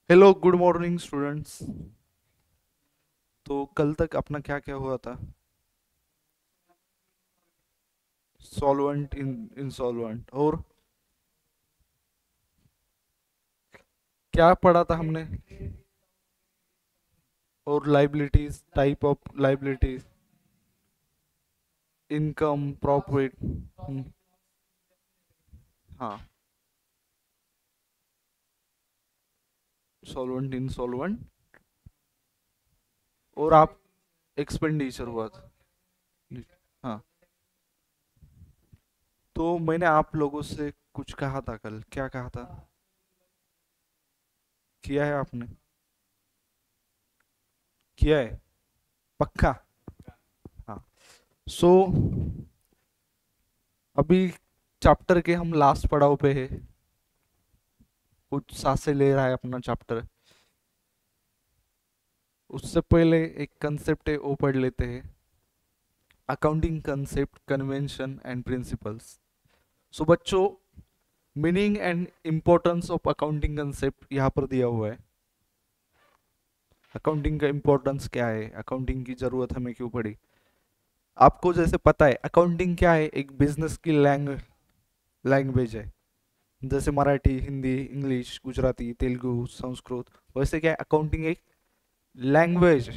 Hello good morning students. तो कल तक अपना क्या क्या हुआ था? सॉल्वेंट इन इंसॉल्वेंट और क्या पढ़ा था हमने? और liabilities, type of liabilities, income, profit. हाँ, सॉल्वेंट इंसॉल्वेंट। और आप एक्सपेंडिचर हुआ था। हाँ, तो मैंने आप लोगों से कुछ कहा था कल, क्या कहा था? किया है आपने? किया है? पक्का? हाँ। सो अभी चैप्टर के हम लास्ट पड़ाव पे है। कुछ सांसें ले रहा है अपना चैप्टर। उससे पहले एक कंसेप्ट है वो पढ़ लेते हैं। Accounting concept, convention and principles. So बच्चों, meaning and importance of accounting concept यहाँ पर दिया हुआ है। अकाउंटिंग का इम्पोर्टेंस क्या है, अकाउंटिंग की जरूरत हमें क्यों पड़ी? आपको जैसे पता है अकाउंटिंग क्या है, एक बिजनेस की लैंग्वेज है। जैसे मराठी, हिंदी, इंग्लिश, गुजराती, तेलुगु, संस्कृत, वैसे क्या है, अकाउंटिंग एक लैंग्वेज,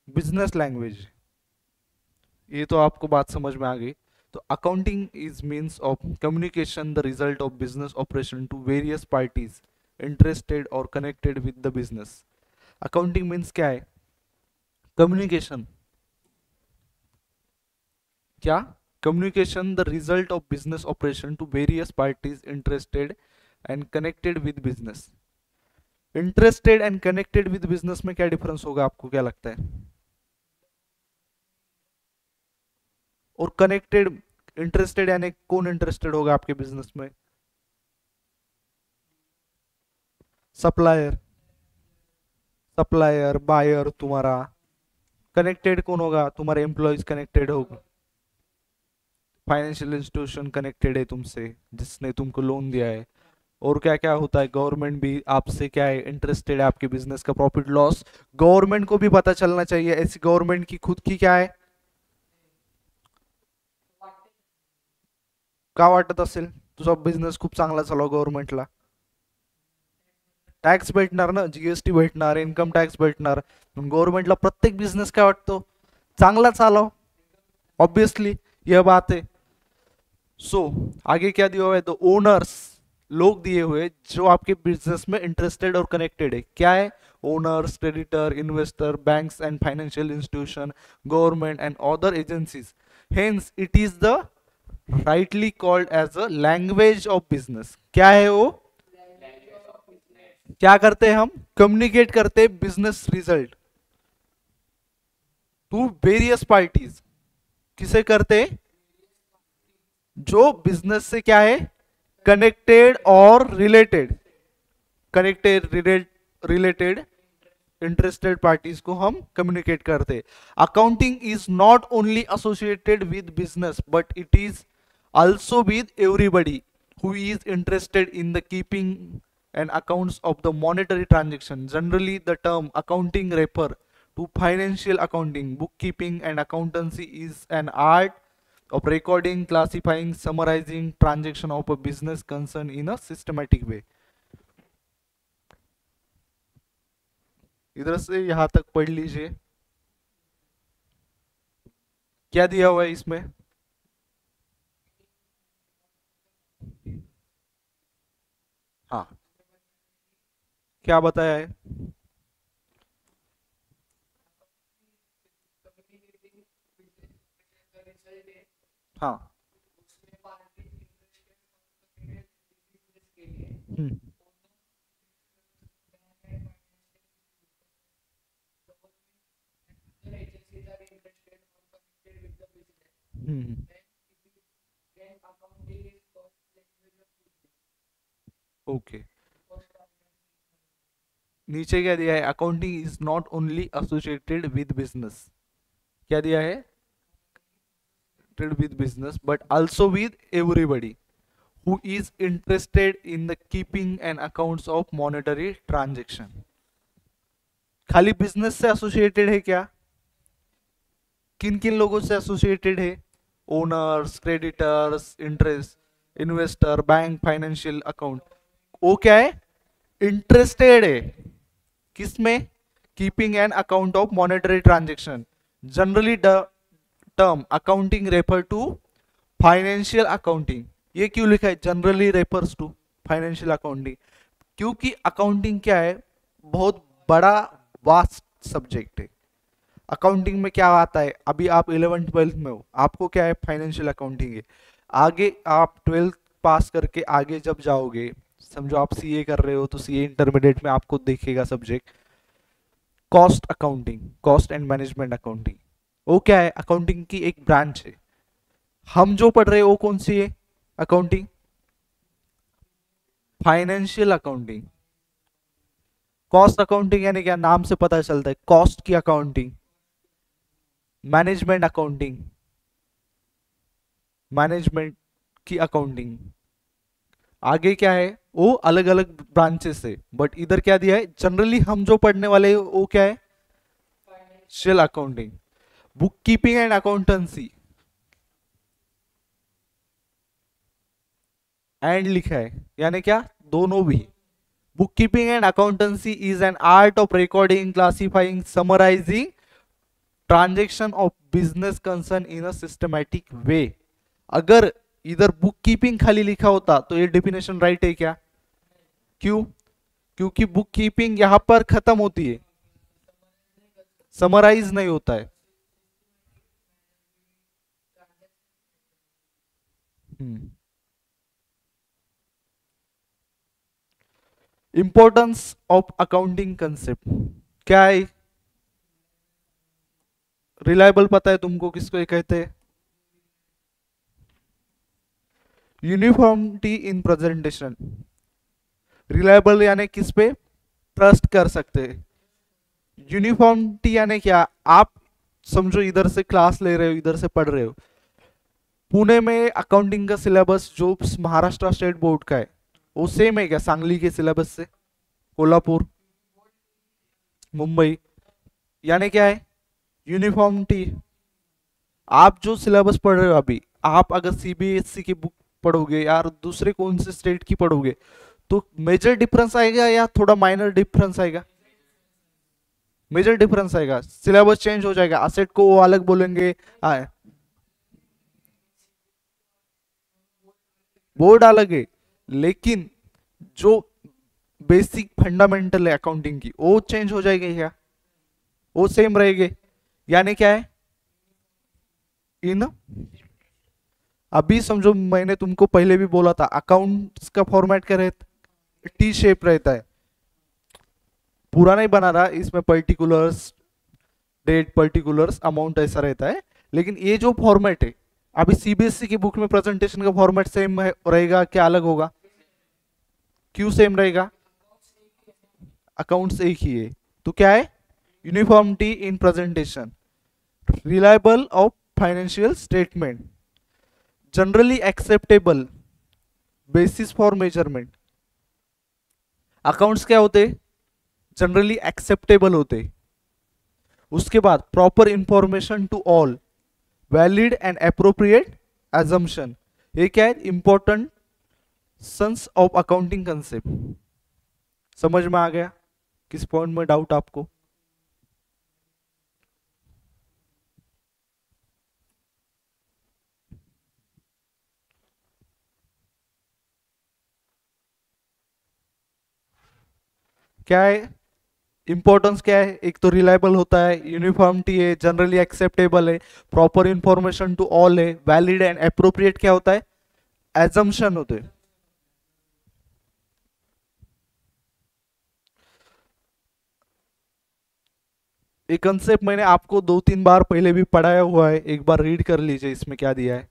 बिजनेस लैंग्वेज। ये तो आपको बात समझ में आ गई। तो accounting is means of communication the result of business operation to various parties interested और connected with the business. Accounting means क्या है? कम्युनिकेशन। क्या? Communication the result of business operation to various parties interested and connected with business. Interested and connected with business में क्या difference होगा, आपको क्या लगता है? और कनेक्टेड, इंटरेस्टेड यानी कौन इंटरेस्टेड होगा आपके बिजनेस में? सप्लायर, सप्लायर, बायर तुम्हारा। कनेक्टेड कौन होगा? तुम्हारे एम्प्लॉयज कनेक्टेड होगा। फाइनेंशियल इंस्टीट्यूशन कनेक्टेड है तुमसे, जिसने तुमको लोन दिया है। और क्या क्या होता है, गवर्नमेंट भी आपसे क्या है, इंटरेस्टेड है आपके बिजनेस का प्रॉफिट लॉस। गवर्नमेंट को भी पता चलना चाहिए, ऐसी गवर्नमेंट की खुद की क्या है, का वाटत असेल तुझा बिझनेस खूप चांगला चालू गव्हर्नमेंटला? टॅक्स भेटणार ना, जीएसटी भेटणार, इन्कम टॅक्स भेटणार। गव्हर्नमेंटला प्रत्येक बिझनेस काय वाटतो, चांगला चालव। ऑब्वियसली यह बात है। सो आगे क्या दिया हुआ है, तो ओनर्स, लोग दिए हुए जो आपके बिजनेस में इंटरेस्टेड और कनेक्टेड है, क्या है? Owners, creditor, investor, banks end financial institution, government end other agencies. Hence it is the rightly called as a language of business. क्या है वो? क्या करते हैं हम? कम्युनिकेट करते हैं business result to various parties. किसे करते हैं? जो बिजनेस से क्या है, कनेक्टेड और related. Connected, related, interested parties को हम कम्युनिकेट करते। Accounting is not only associated with business but it is also with everybody who is interested in the keeping and accounts of the monetary transaction. Generally the term accounting refer to financial accounting. Bookkeeping and accountancy is an art of recording, classifying, summarizing transaction of a business concern in a systematic way. इधर से यहां तक पढ़ लीजिए। क्या दिया हुआ है इसमें? हाँ, क्या बताया है? हाँ। हम्म। हम्म। ओके। नीचे क्या दिया है, accounting is not only associated with business. क्या दिया है? विद बिजनेस बट आल्सो विद everybody who is interested in the keeping and accounts of monetary transaction. खाली बिजनेस से एसोसिएटेड है क्या? किन किन लोगों से एसोसिएटेड है? Owners, creditors, interest, investor, bank, financial account. वो क्या है? इंटरेस्टेड है किसमें? Keeping an account of monetary transaction. Generally term accounting refer to financial accounting. ये क्यों लिखा है generally refers to financial accounting? क्योंकि अकाउंटिंग क्या है? बहुत बड़ा वास्ट सब्जेक्ट है. अकाउंटिंग में क्या आता है? अभी आप 11th-12th में हो, आपको क्या है? फाइनेंशियल अकाउंटिंग है. आगे आप 12th पास करके आगे जब जाओगे, समझो आप सीए कर रहे हो तो सीए इंटरमीडिएट में आपको देखेगा subject cost accounting, cost end management accounting. वो क्या है? अकाउंटिंग की एक ब्रांच है. हम जो पढ़ रहे हैं वो कौन सी है? Accounting, financial accounting. Cost accounting यानी क्या? नाम से पता चलता है कॉस्ट की अकाउंटिंग. मैनेजमेंट अकाउंटिंग, मैनेजमेंट की अकाउंटिंग. आगे क्या है? वो अलग अलग ब्रांचेस है. बट इधर क्या दिया है? जनरली हम जो पढ़ने वाले वो क्या है? Financial accounting. Book keeping and accountancy and लिखा है यानी क्या? दोनों भी. Book keeping and accountancy is an art of recording, classifying, summarising transaction of business concern in a systematic way. अगर इधर बुक कीपिंग खाली लिखा होता तो ये डेफिनेशन राइट है क्या? क्यों? क्योंकि बुक कीपिंग यहां पर खत्म होती है, समराइज नहीं होता है. इंपॉर्टेंस ऑफ अकाउंटिंग कंसेप्ट क्या है? रिलायबल पता है तुमको किसको ये कहते हैं? Uniformity in presentation. रिलायबल यानी किस पे ट्रस्ट कर सकते हैं. यूनिफॉर्मिटी यानी क्या? आप समझो इधर से क्लास ले रहे हो, इधर से पढ़ रहे हो. पुणे में अकाउंटिंग का सिलेबस जो महाराष्ट्र स्टेट बोर्ड का है वो सेम है क्या सांगली के सिलेबस से? कोल्हापुर, मुंबई. यानी क्या है? यूनिफॉर्मिटी. आप जो सिलेबस पढ़ रहे हो अभी, आप अगर सीबीएसई की बुक पढ़ोगे या दूसरे कौन से स्टेट की पढ़ोगे तो मेजर डिफरेंस आएगा या थोड़ा माइनर डिफरेंस आएगा? मेजर डिफरेंस आएगा. सिलेबस चेंज हो जाएगा. असेट को वो अलग बोलेंगे, बोर्ड अलग है, लेकिन जो बेसिक फंडामेंटल है अकाउंटिंग की वो चेंज हो जाएगी क्या? वो सेम रहेगी. यानी क्या है? इन अभी समझो मैंने तुमको पहले भी बोला था अकाउंट्स का फॉर्मेट क्या रहता? टी शेप रहता है. पूरा नहीं बना रहा, इसमें पर्टिकुलर्स, डेट, पर्टिकुलर्स, अमाउंट ऐसा रहता है. लेकिन ये जो फॉर्मेट है अभी सीबीएसई की बुक में प्रेजेंटेशन का फॉर्मेट सेम रहेगा क्या अलग होगा? क्यों सेम रहेगा? अकाउंट्स एक ही है तो क्या है? Uniformity in presentation. Reliable of financial statement. Generally acceptable basis for measurement. Accounts क्या होते? जनरली एक्सेप्टेबल होते. उसके बाद proper information to all, valid and appropriate assumption. ये क्या है? Important sons of accounting concept. समझ में आ गया? किस पॉइंट में डाउट आपको? क्या है इंपॉर्टेंस? क्या है? एक तो रिलायबल होता है, यूनिफॉर्मिटी है, जनरली एक्सेप्टेबल है, प्रॉपर इंफॉर्मेशन टू ऑल है, वैलिड एंड अप्रोप्रिएट क्या होता है? एजम्पशन होते हैं. ये कंसेप्ट मैंने आपको 2-3 बार पहले भी पढ़ाया हुआ है, एक बार रीड कर लीजिए इसमें क्या दिया है.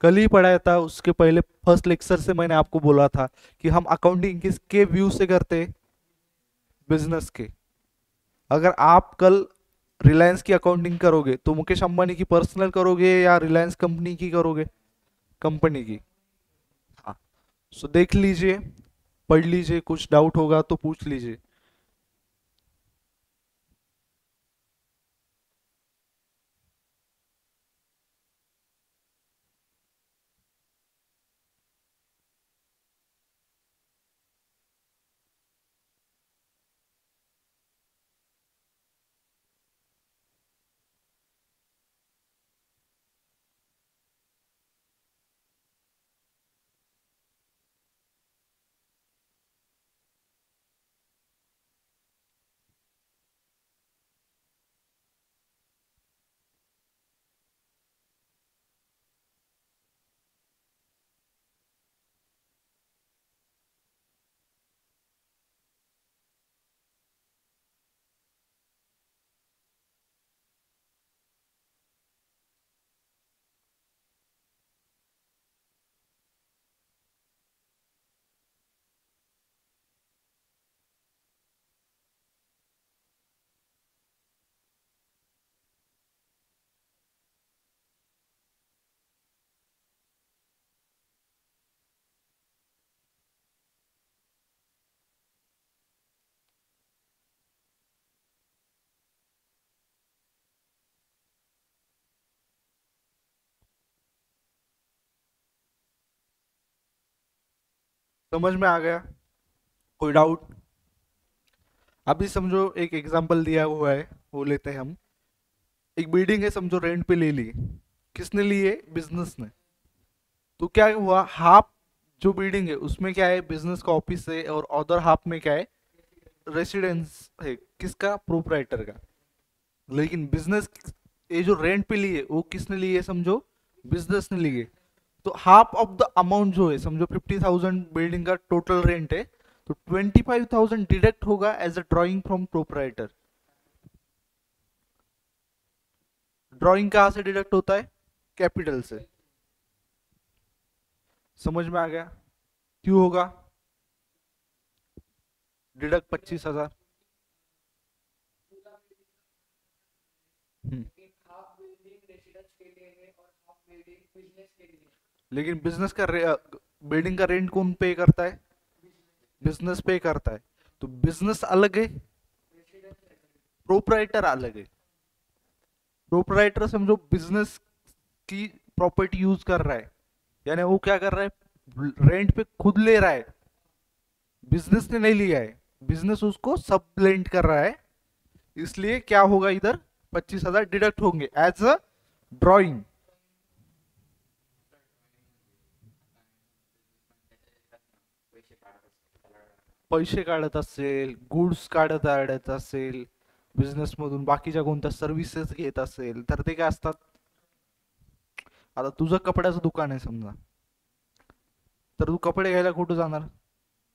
कल ही पढ़ाया था. उसके पहले फर्स्ट लेक्चर से मैंने आपको बोला था कि हम अकाउंटिंग किसके व्यू से करते? बिजनेस के. अगर आप कल रिलायंस की अकाउंटिंग करोगे तो मुकेश अंबानी की पर्सनल करोगे या रिलायंस कंपनी की करोगे? कंपनी की। हाँ, सो देख लीजिए, पढ़ लीजिए, कुछ डाउट होगा तो पूछ लीजिए। समझ में आ गया? कोई डाउट? अभी समझो एक एग्जांपल दिया हुआ है, वो लेते हैं हम। एक बिल्डिंग है, समझो रेंट पे ले ली। किसने ली है? बिजनेस ने। तो क्या हुआ, हाफ जो बिल्डिंग है उसमें क्या है, बिजनेस का ऑफिस है, और अदर हाफ में क्या है, रेसिडेंस है। किसका? प्रोपराइटर का। लेकिन बिजनेस, ये जो रेंट पे ली है वो किसने ली है? समझो बिजनेस ने ली है। तो हाफ ऑफ द अमाउंट जो है, समझो 50,000 बिल्डिंग का टोटल रेंट है, तो 25,000 डिडक्ट होगा as a drawing from proprietor. Drawing कहाँ से डिडक्ट होता है? कैपिटल से। समझ में आ गया? क्यों होगा डिडक्ट 25,000? लेकिन बिजनेस का बिल्डिंग का रेंट कौन पे करता है? बिजनेस पे करता है। तो बिजनेस अलग है, प्रोपराइटर अलग है। प्रोपराइटर समझो बिजनेस की प्रॉपर्टी यूज कर रहा है, यानी वो क्या कर रहा है, रेंट पे खुद ले रहा है, बिजनेस ने नहीं लिया है। बिजनेस उसको सब लेंट कर रहा है, इसलिए क्या होगा इधर, 25,000 डिडक्ट होंगे एज अ ड्रॉइंग। पैसे काढत असेल, गुड्स काढत असेल बिझनेस मधून, बाकीच्या कोणत्या सर्व्हिसेस घेत असेल, तर ते काय असतात? आता तुझं कपड्याचं दुकान आहे समजा, तर तू कपडे घ्यायला कुठं जाणार?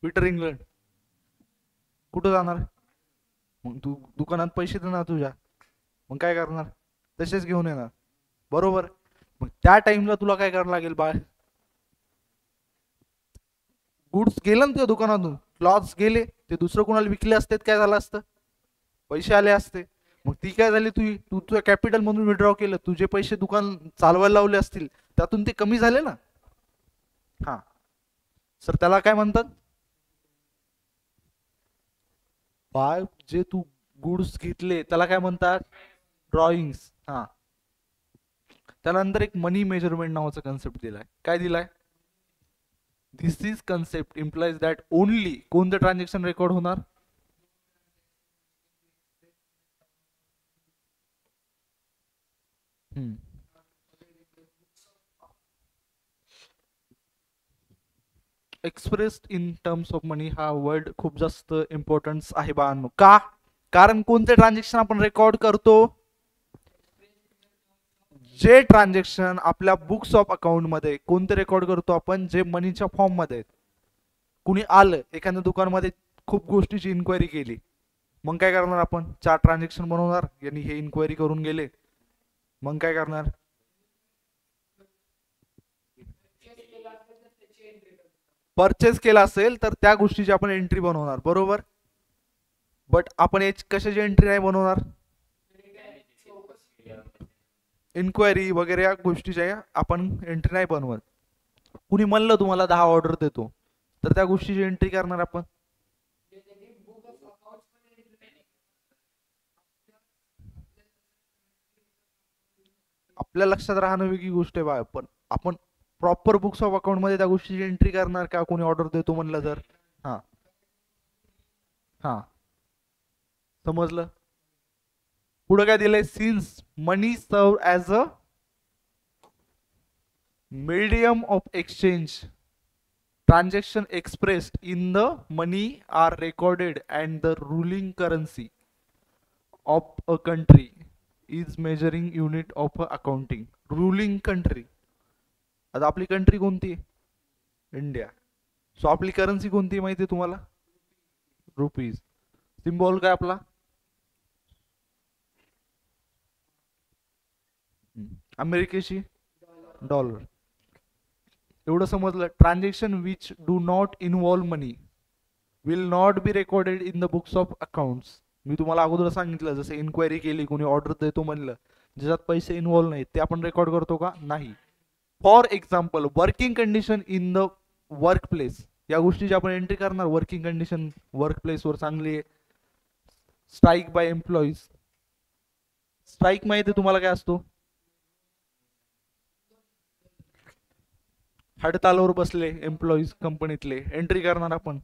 Peter England. कुठं जाणार? मग तू दुकानात पैसे देणार तुझ्या, मग काय करणार? तसेच घेऊन येणार, बरोबर? मग त्या टाइमला तुला काय करावं लागेल बाळ? गुड्स गेलं ना तुझ्या दुकानातून, क्लॉथ्स गेले, ते दुसरं कोणाला विकले असते, काय झालं असतं? पैसे आले असते. मग ती काय झाली, तू तुझ्या कॅपिटल मधून विड्रॉ केलं, तुझे पैसे दुकान चालवायला लावले असतील, त्यातून ते कमी झाले ना. हा सर, त्याला काय म्हणतात? बाय जे तू गुड्स घेतले त्याला काय म्हणतात? ड्रॉइंग्स. हा, त्यानंतर एक मनी मेजरमेंट नावाचा कन्सेप्ट दिलाय. काय दिलाय? This is concept implies that only कोणतं ट्रान्झॅक्शन रेकॉर्ड होणार? Expressed in terms of money हा वर्ड खूप जास्त इम्पॉर्टन्स आहे बाळांनो. का? कारण कोणते ट्रान्झॅक्शन आपण रेकॉर्ड करतो? जे ट्रान्झॅक्शन आपल्या बुक्स ऑफ अकाउंट मध्ये कोणते रेकॉर्ड करतो आपण? जे मनीच्या फॉर्म मध्ये. कुणी आलं एखाद्या दुकानमध्ये, खूप गोष्टीची इन्क्वायरी केली, मग काय करणार आपण? 4 ट्रान्झॅक्शन बनवणार, यांनी हे इन्क्वायरी करून गेले, मग काय करणार? परचेस केला असेल तर त्या गोष्टीची आपण एंट्री बनवणार, बरोबर? बट आपण कशाची एंट्री नाही बनवणार? इन्क्वायरी वगैरे या गोष्टीच्या आपण एंट्री नाही बनवत. कुणी म्हणलं तुम्हाला 10 ऑर्डर देतो, तर त्या गोष्टीची एंट्री करणार आपण. आपल्या लक्षात राहणं वेगळी गोष्ट आहे बा, पण आपण प्रॉपर बुक्स ऑफ अकाउंट मध्ये त्या गोष्टीची एंट्री करणार का कोणी ऑर्डर देतो म्हणलं तर. हा हा समजलं. पुढे काय दिलंय, since money serve as a medium of exchange, transaction expressed in the money are recorded and the ruling currency of a country is measuring unit of accounting. ruling country, आता आपली कंट्री कोणती, इंडिया. सो आपली currency कोणती माहिती आहे तुम्हाला, rupees. Symbol काय आपला, अमेरिकेची डॉलर. एवढं समजलं. Transaction which do not involve money will not be recorded in the books of accounts. मी तुम्हाला अगोदर सांगितलं, जसं इन्क्वायरी केली, कोणी ऑर्डर देतो म्हणलं, ज्याच्यात पैसे इन्व्हॉल्व नाहीत ते आपण रेकॉर्ड करतो का, नाही. For example working condition in the work place, या गोष्टीची आपण एंट्री करणार. वर्किंग कंडिशन वर्क प्लेसवर चांगली आहे. स्ट्राईक बाय एम्प्लॉईज, स्ट्राईक माहिती आहे तुम्हाला काय असतो, हडतालवर बसले एम्प्लॉईज कंपनीतले, एंट्री करणार आपण.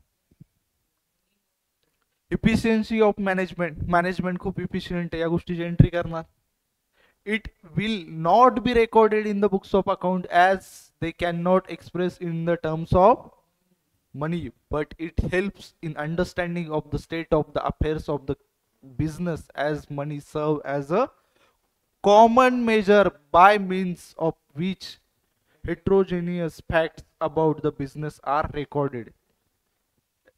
इफिशियन्सी ऑफ मॅनेजमेंट, मॅनेजमेंट खूप इफिशियंट आहे, या गोष्टीची एंट्री करणार. It will not be recorded in the books of account as they can not express in the terms of money, but it helps in understanding of the state of the affairs of the business as money serve as a common measure by means of which heterogeneous facts about the business are recorded.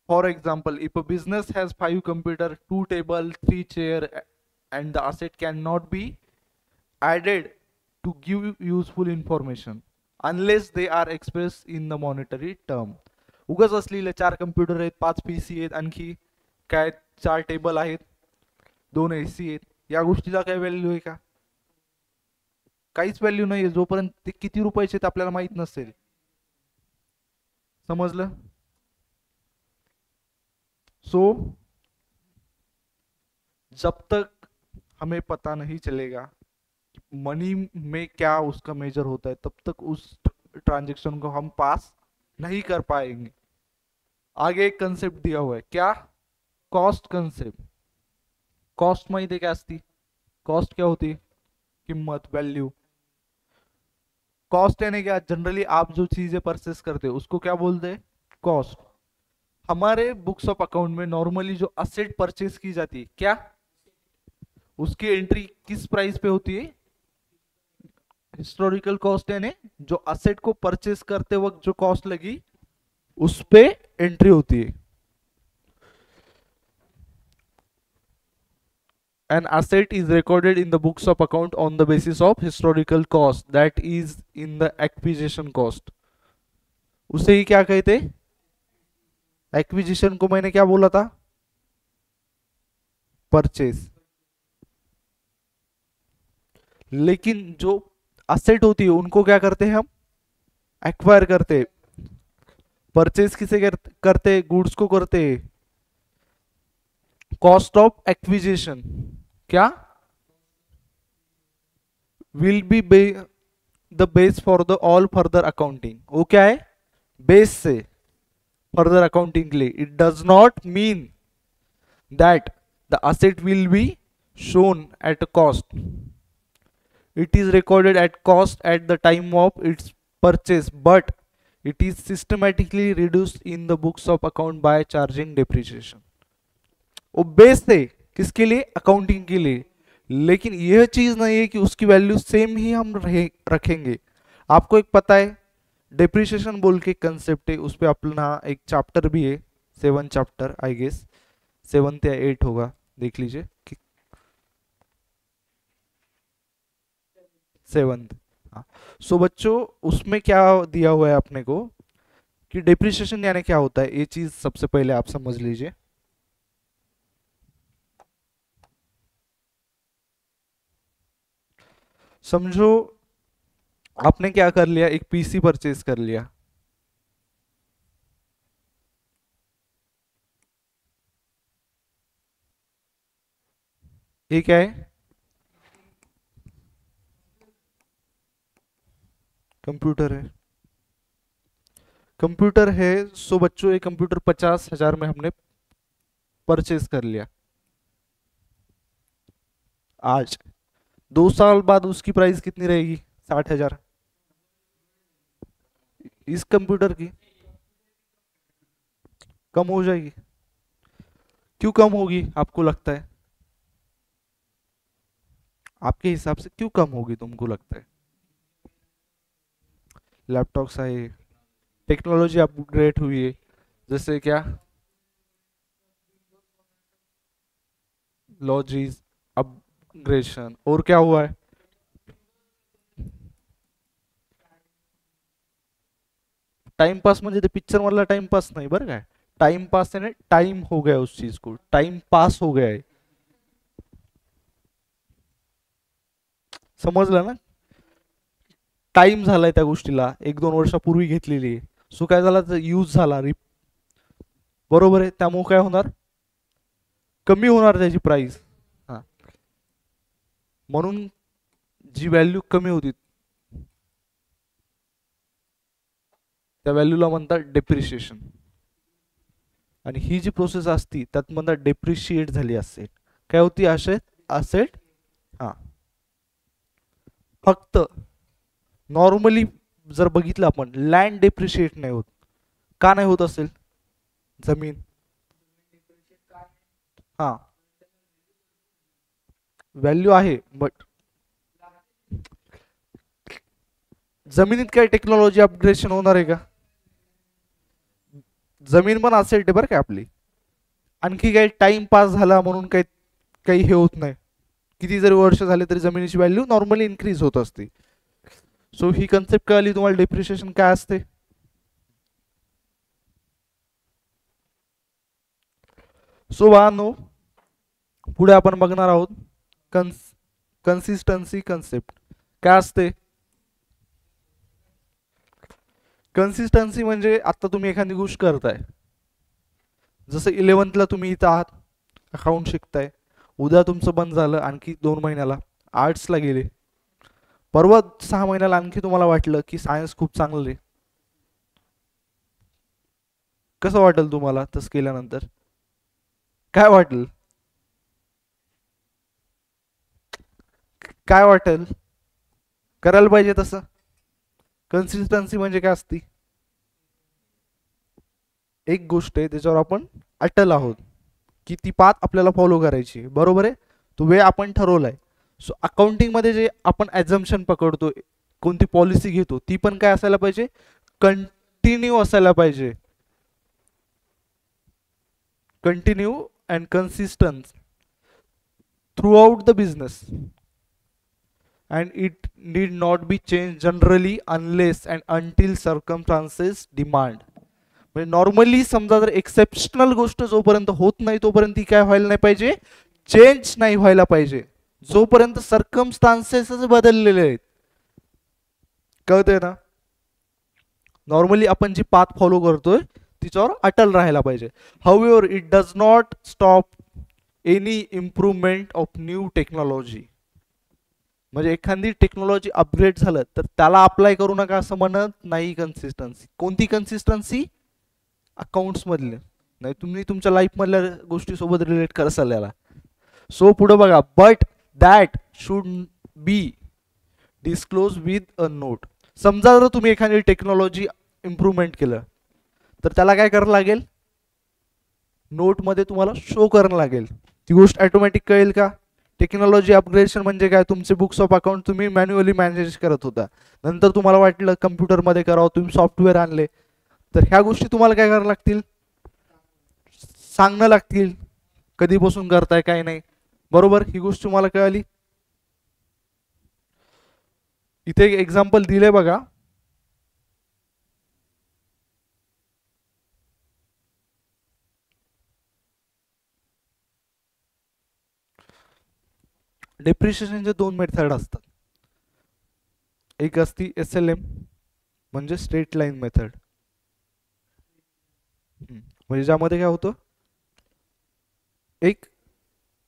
For example, if a business has 5 computer, 2 table, 3 chair, and the asset cannot be added to give useful information unless they are expressed in the monetary term. उगाच असलेले 4 computer आहेत, 5 PC आहेत, आणखी काय 4 table आहेत, 2 AC आहेत, या गोष्टीला काय व्हॅल्यू आहे का, काहीच व्हॅल्यू नाही जोपर्यंत ते किती रुपयाचे ते आपल्याला माहित नसेल. समजलं. सो जब तक हमें पता नहीं चलेगा मनी में क्या उसका मेजर होता है, तब तक उस ट्रांजैक्शन को हम पास नहीं कर पाएंगे. आगे एक कंसेप्ट दिया हुआ है, क्या, कॉस्ट कंसेप्ट. कॉस्ट माहिती क्या असती, कॉस्ट क्या होती, किम्मत, वैल्यू. कॉस्ट यानी क्या, जनरली आप जो चीजें परचेस करते हो उसको क्या बोलते हैं, कॉस्ट. हमारे बुक्स ऑफ अकाउंट में नॉर्मली जो असेट परचेस की जाती है, क्या, उसकी एंट्री किस प्राइस पे होती है, हिस्टोरिकल कॉस्ट, यानी जो असेट को परचेस करते वक्त जो कॉस्ट लगी उस पे एंट्री होती है. An asset is recorded in the books of account on the basis of historical cost, that is in the acquisition cost. उसे ही क्या कहते, एक्विजिशन को मैंने क्या बोला था, परचेज. लेकिन जो असेट होती है उनको क्या करते हैं हम, एक्वायर करते. परचेज किसे करते, गुड्स को करते. कॉस्ट ऑफ एक्विजिशन क्या, will be the base for the all further accounting. वो क्या है, बेस से फर्दर अकाउंटिंग के लिए. It does not mean that the asset will be shown at a cost. It is recorded at cost at the time of its purchase, but it is systematically reduced in the books of account by charging depreciation. वो base थे किसके लिए, accounting के लिए. लेकिन यह चीज नहीं है कि उसकी वैल्यू सेम ही हम रखेंगे. आपको एक पता है डेप्रिसिएशन बोल के कंसेप्ट है, उस पर अपना एक चैप्टर भी है, 7 चैप्टर आई गेस 7 या 8 होगा, देख लीजिए. 7. हाँ. सो बच्चों उसमें क्या दिया हुआ है अपने को कि डेप्रिसिएशन यानी क्या होता है, ये चीज सबसे पहले आप समझ लीजिए. समझो आपने क्या कर लिया, एक पीसी परचेज कर लिया, ये क्या है, कंप्यूटर है। कंप्यूटर है, सो बच्चों ये कंप्यूटर 50,000 में हमने परचेज कर लिया आज। 2 साल बाद उसकी प्राइस कितनी रहेगी, 60,000। इस कंप्यूटर की कम हो जाएगी। क्यों कम होगी आपको लगता है, आपके हिसाब से क्यों कम होगी तुमको लगता है? लैपटॉप्स आए, टेक्नोलॉजी अपग्रेड हुई है, जैसे क्या, लॉजीज अपग्रेडेशन, और क्या हुआ है, टाइमपास म्हणजे ते पिक्चर मधला टाइमपास नाही बरं काय, टाइमपास है ना, टाइम हो गया उस चीज को, टाइम पास हो गया है, समजलं ना? टाइम झालाय त्या गोष्टीला, 1-2 वर्षापूर्वी घेतलेली आहे, सो काय झाला, यूज झाला, बरोबर आहे, त्यामुळे काय होणार, कमी होणार त्याची प्राइस। हा, म्हणून जी व्हॅल्यू कमी होती त्या व्हॅल्यूला म्हणतात डेप्रिशिएशन, आणि ही जी प्रोसेस असती त्यात म्हणतात डेप्रिशिएट झाली असेट, काय होती असेट, असेट। हा, फक्त नॉर्मली जर बघितलं आपण, लँड डेप्रिशिएट नाही होत, का नाही होत असेल, जमीन, हा, व्हॅल्यू आहे बट जमिनीत काय टेक्नॉलॉजी अपग्रेडेशन होणार आहे का, जमीन पण असेल आहे बरं काय आपली, आणखी काही टाइम पास झाला म्हणून काही काही हे होत नाही, किती जरी वर्ष झाले तरी जमिनीची व्हॅल्यू नॉर्मली इन्क्रीज होत असते। सो ही कन्सेप्ट कळली तुम्हाला, डेप्रिशिएशन काय असते। सो नो, पुढे आपण बघणार आहोत कन्सिस्टन्सी कन्सेप्ट काय असते। कन्सिस्टन्सी म्हणजे आता तुम्ही एखादी गोष्ट करताय, जसं 11th तुम्ही इथं आहात, अकाउंट शिकताय, उद्या तुमचं बंद झालं, आणखी 2 महिन्याला आर्ट्सला गेले, परवा 6 महिन्याला आणखी तुम्हाला वाटलं की सायन्स खूप चांगलं आहे, कसं वाटेल तुम्हाला तसं केल्यानंतर, काय वाटेल, काय वाटेल, करायला पाहिजे तसं। कन्सिस्टन्सी म्हणजे काय असती, एक गोष्ट आहे त्याच्यावर आपण अटल आहोत, की ती पाथ आपल्याला फॉलो करायची, बरोबर आहे, तो वे आपण ठरवलाय। सो अकाउंटिंग मध्ये जे आपण ॲझम्पशन पकडतो, कोणती पॉलिसी घेतो, ती पण काय असायला पाहिजे, कंटिन्यू असायला पाहिजे, continue and consistence through out the business, and it need not be changed generally unless and until circumstances demand। म्हणजे नॉर्मली समजा जर एक्सेप्शनल गोष्ट जोपर्यंत होत नाही तोपर्यंत ती काय व्हायला नाही पाहिजे, चेंज नाही व्हायला पाहिजे, जोपर्यंत सर्कमस्टान्सेस बदललेले आहेत, कळतंय ना? नॉर्मली आपण जी पाथ फॉलो करतोय तिच्यावर अटल राहायला पाहिजे। However it does not stop any improvement of new technology, म्हणजे एखादी टेक्नॉलॉजी अपग्रेड झालं तर त्याला अप्लाय करू नका असं म्हणत नाही। कन्सिस्टन्सी कोणती, कन्सिस्टन्सी अकाउंट्स मधले नाही, तुम्ही तुमच्या लाईफ मधल्या गोष्टी सोबत रिलेट करसाल याला। सो पुढे बघा, but that should be disclose with a note, समजा जर तुम्ही एखादी टेक्नॉलॉजी इम्प्रूव्हमेंट केलं तर त्याला काय करावं लागेल, नोटमध्ये तुम्हाला शो करावं लागेल, ती गोष्ट ऑटोमॅटिक कळेल का। टेक्नॉलॉजी अपग्रेडेशन म्हणजे काय, तुमचे बुक्स ऑफ अकाउंट तुम्ही मॅन्युअली मॅनेज करत होता, नंतर तुम्हाला वाटलं कम्प्युटरमध्ये करावं, तुम्ही सॉफ्टवेअर आणले, तर ह्या गोष्टी तुम्हाला काय करावं लागतील, सांगणं लागतील, कधीपासून करताय काय नाही, बरोबर, ही गोष्ट तुम्हाला कळाली। इथे एक एक्झाम्पल दिले बघा, डेप्रिशिएशनचे 2 मेथड असतात, एक असती SLM म्हणजे स्ट्रेट लाईन मेथड. म्हणजे ज्यामध्ये काय होतं, एक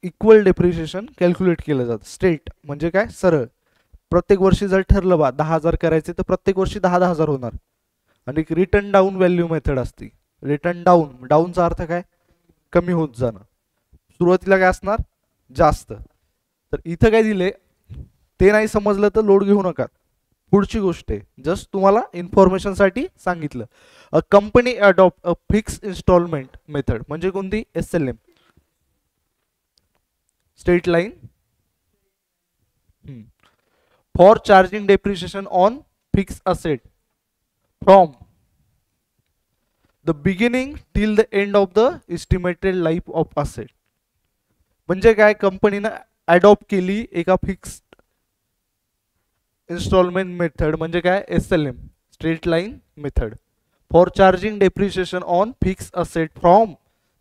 इक्वल डेप्रिशिएशन कॅल्क्युलेट केलं जातं. स्ट्रेट म्हणजे काय, सरळ. प्रत्येक वर्षी जर ठरलं बा 10,000 करायचे तर प्रत्येक वर्षी 10,000 होणार. आणि एक रिटर्न डाऊन व्हॅल्यू मेथड असते. रिटर्न डाऊन, डाऊनचा अर्थ काय, कमी होत जाणं. सुरुवातीला काय असणार, जास्त. तर इथं काय दिले ते नाही समजलं तर लोड घेऊ नका. पुढची गोष्ट आहे, जस्ट तुम्हाला इन्फॉर्मेशनसाठी सांगितलं. A company adopt a fix instalment method म्हणजे कोणती, SLM, straight line, for charging depreciation on fix asset from the beginning till the end of the estimated life of asset. म्हणजे काय, कंपनीनं अडॉप्ट केली एका फिक्स इन्स्टॉलमेंट मेथड म्हणजे काय, SLM, straight line method, for charging depreciation on fix asset from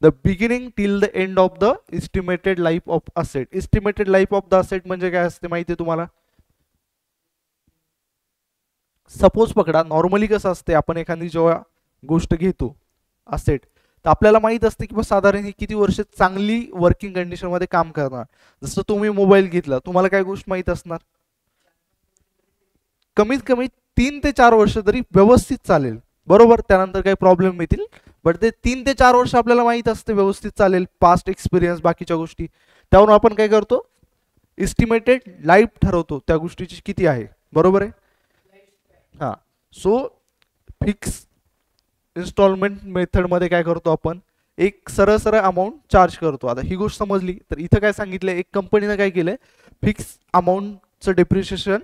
the beginning till the end of the estimated life of asset. Estimated life of the asset म्हणजे काय असते माहिती आहे तुम्हाला. सपोज पकडा, normally कसं असते, आपण एखादी जेव्हा गोष्ट घेतो असेट, तर आपल्याला माहित असते की साधारण ही किती वर्ष चांगली वर्किंग कंडिशन मध्ये काम करणार. जसं तुम्ही मोबाईल घेतला, तुम्हाला काय गोष्ट माहित असणार, कमीत कमी 3 ते 4 वर्ष तरी व्यवस्थित चालेल, बरोबर. त्यानंतर काही प्रॉब्लेम येतील, बट ते 3 ते 4 वर्ष आपल्याला माहित असते व्यवस्थित चालेल, पास्ट एक्सपिरियन्स बाकीच्या गोष्टी. त्यावरून आपण काय करतो, एस्टिमेटेड लाईफ ठरवतो त्या गोष्टीची किती आहे, बरोबर आहे. हां, सो फिक्स इन्स्टॉलमेंट मेथडमध्ये काय करतो आपण, एक सरळ सरळ अमाऊंट चार्ज करतो. आता ही गोष्ट समजली. तर इथं काय सांगितलं, एक कंपनीनं काय केलंय, फिक्स अमाऊंटचं डेप्रिशिएशन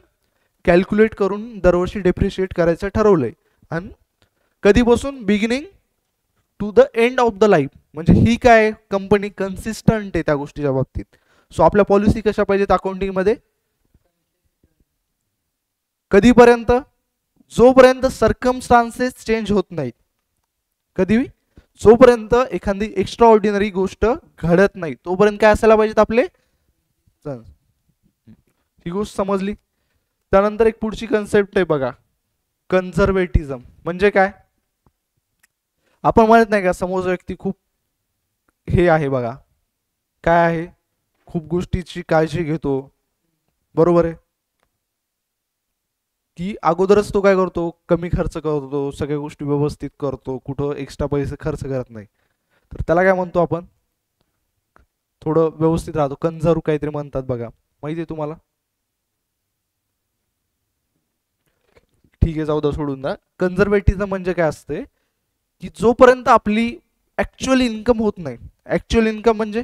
कॅल्क्युलेट करून दरवर्षी डेप्रिशिएट करायचं ठरवलंय. आणि कधीपासून, beginning to the end of the life. म्हणजे ही काय, कंपनी कन्सिस्टंट आहे त्या गोष्टीच्या बाबतीत. सो आपल्या पॉलिसी कशा पाहिजेत अकाउंटिंगमध्ये, कधीपर्यंत, जोपर्यंत सर्कमस्टान्सेस चेंज होत नाहीत. कधी, जोपर्यंत एखादी एक्स्ट्रा ऑर्डिनरी गोष्ट घडत नाही तोपर्यंत काय असायला पाहिजेत आपले. ही गोष्ट समजली. त्यानंतर एक पुढची कन्सेप्ट आहे बघा, कन्झर्वेटिझम. म्हणजे काय, आपण म्हणत नाही का समोरचा व्यक्ती खूप हे आहे बघा, काय आहे, खूप गोष्टीची काळजी घेतो, बरोबर आहे, की अगोदरच तो काय करतो, कमी खर्च करतो, सगळ्या गोष्टी व्यवस्थित करतो, कुठं एक्स्ट्रा पैसे खर्च करत नाही. तर त्याला काय म्हणतो आपण, थोडं व्यवस्थित राहतो, कन्झर्व काहीतरी म्हणतात बघा, माहिती आहे तुम्हाला. ठीक आहे, जाऊ द्या, सोडून द्या. कन्झर्वेटिव्ह म्हणजे काय असते, की जोपर्यंत आपली ऍक्च्युअल इन्कम होत नाही, ऍक्च्युअल इन्कम म्हणजे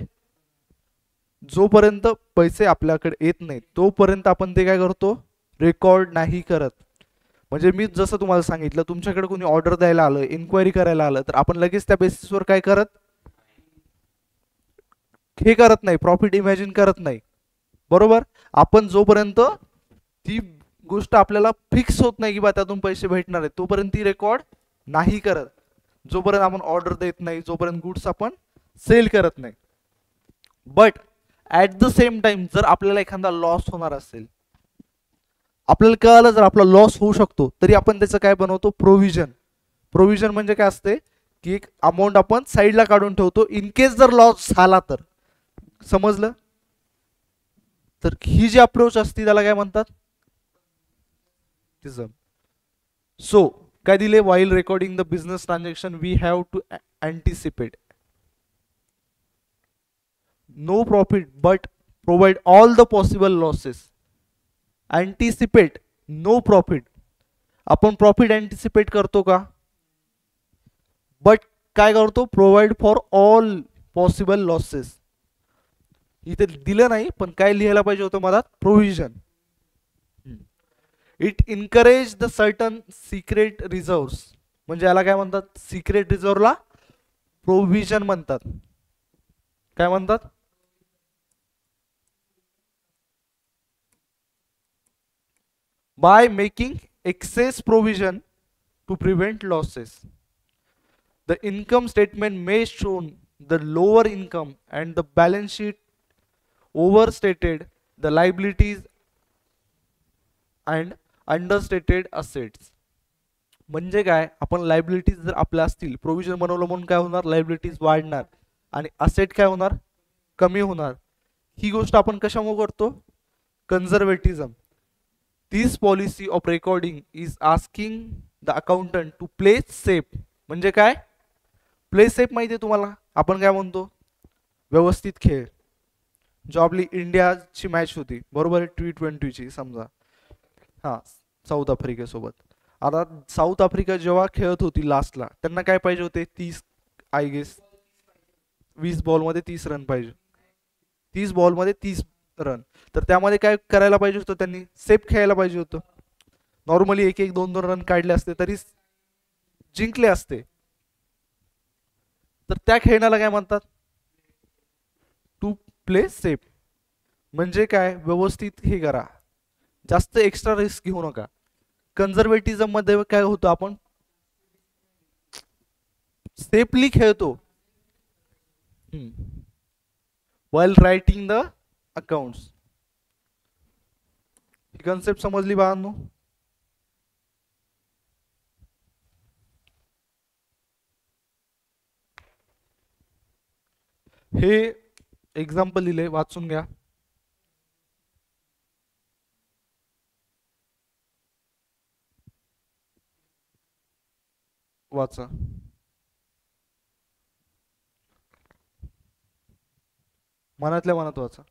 जोपर्यंत पैसे आपल्याकडे येत नाही तोपर्यंत आपण ते काय करतो, रेकॉर्ड नाही करत. म्हणजे मी जसं तुम्हाला सांगितलं, तुमच्याकडे कोणी ऑर्डर द्यायला आलं, इन्क्वायरी करायला आलं, तर आपण लगेच त्या बेसिसवर काय करत, हे करत नाही, प्रॉफिट इमॅजिन करत नाही, बरोबर. आपण जोपर्यंत ती गोष्ट आपल्याला फिक्स होत नाही की बा त्यातून पैसे भेटणार आहेत तोपर्यंत ती रेकॉर्ड नाही करत. जोपर्यंत आपण ऑर्डर देत नाही, जोपर्यंत गुड्स आपण सेल करत नाही. But at the same time जर आपल्याला एखादा लॉस होणार असेल, आपल्याला कळालं जर आपला लॉस होऊ शकतो, तरी आपण त्याचं काय बनवतो, प्रोव्हिजन. प्रोव्हिजन म्हणजे काय असते, की एक अमाऊंट आपण साईडला काढून ठेवतो इन केस जर लॉस झाला तर. समजलं. तर ही जी अप्रोच असते त्याला काय म्हणतात, सो काय दिले, while recording the business transaction we have to anticipate no profit but provide all the possible losses. Anticipate no profit, आपण प्रॉफिट अँटिसिपेट करतो का, बट काय करतो, provide for all possible losses. इथे दिलं नाही पण काय लिहायला पाहिजे होतं मधात, provision. It encourage the certain secret reserves. म्हणजे याला काय म्हणतात, सिक्रेट रिझर्वला प्रोव्हिजन म्हणतात. काय म्हणतात, by making excess provision to prevent losses. The income statement may shown the lower income and the balance sheet overstated the liabilities and understated assets म्हणजे काय, आपण लायबिलिटीज जर आपल्या असतील, प्रोव्हिजन बनवलं म्हणून काय होणार, लायबिलिटीज वाढणार आणि असेट काय होणार, कमी होणार. ही गोष्ट आपण कशामुळे करतो, conservatism. This policy of recording is asking the accountant to play safe. म्हणजे काय, प्ले सेफ माहिती आहे तुम्हाला, आपण काय म्हणतो, व्यवस्थित खेळ. जो आपली इंडियाची मॅच होती बरोबर, T20ची समजा, हा साऊथ आफ्रिकेसोबत. आता साऊथ आफ्रिका जेव्हा खेळत होती लास्टला, त्यांना काय पाहिजे होते, 30 आय गेस 20 बॉलमध्ये 30 रन पाहिजे, 30 बॉलमध्ये 30 रन. तर त्यामध्ये काय करायला पाहिजे होतं, त्यांनी सेफ खेळायला पाहिजे होतं. नॉर्मली 1-1 2-2 रन काढले असते तरी जिंकले असते. तर त्या खेळण्याला काय म्हणतात, टू प्ले सेफ. म्हणजे काय, व्यवस्थित हे करा, जास्त एक्स्ट्रा रिस्क घेऊ नका. कन्झर्वेटिझम मध्ये काय होतं, आपण सेफली खेळतो while writing the accounts. He concept समजली बाळांनो. हे एक्झाम्पल लिहिले, वाचून घ्या. वाचा, मनातल्या मनात वाचा.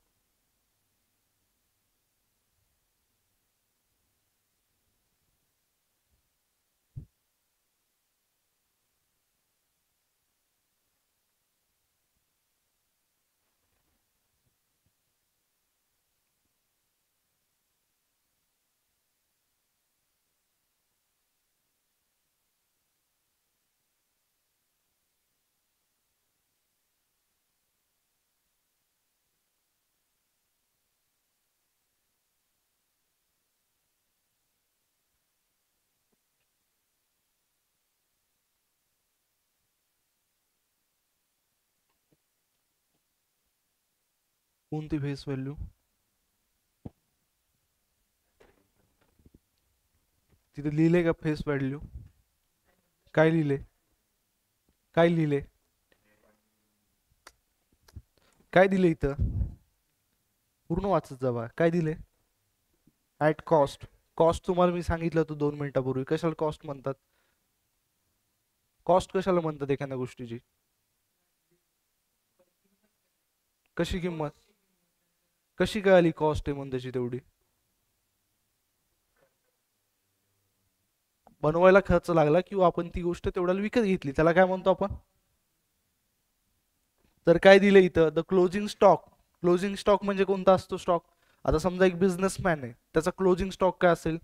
कोणती फेस व्हॅल्यू, तिथे लिहिले का फेस व्हॅल्यू, काय लिहिले, काय लिहिले, काय दिले इथं, पूर्ण वाचत जावा. काय दिले, ऍट कॉस्ट. कॉस्ट तुम्हाला मी सांगितलं होतं 2 मिनिटापूर्वी, कशाला कॉस्ट म्हणतात, कॉस्ट कशाला म्हणतात एखाद्या गोष्टीची, कशी किंमत, कशी कळाली कॉस्ट आहे म्हणून त्याची तेवढी, बनवायला खर्च लागला किंवा आपण ती गोष्ट तेवढ्याला विकत घेतली, त्याला काय म्हणतो आपण. तर काय दिलं इथं, the closing stock. Closing stock म्हणजे कोणता असतो स्टॉक, आता समजा एक बिझनेसमॅन आहे, त्याचा क्लोजिंग स्टॉक काय असेल,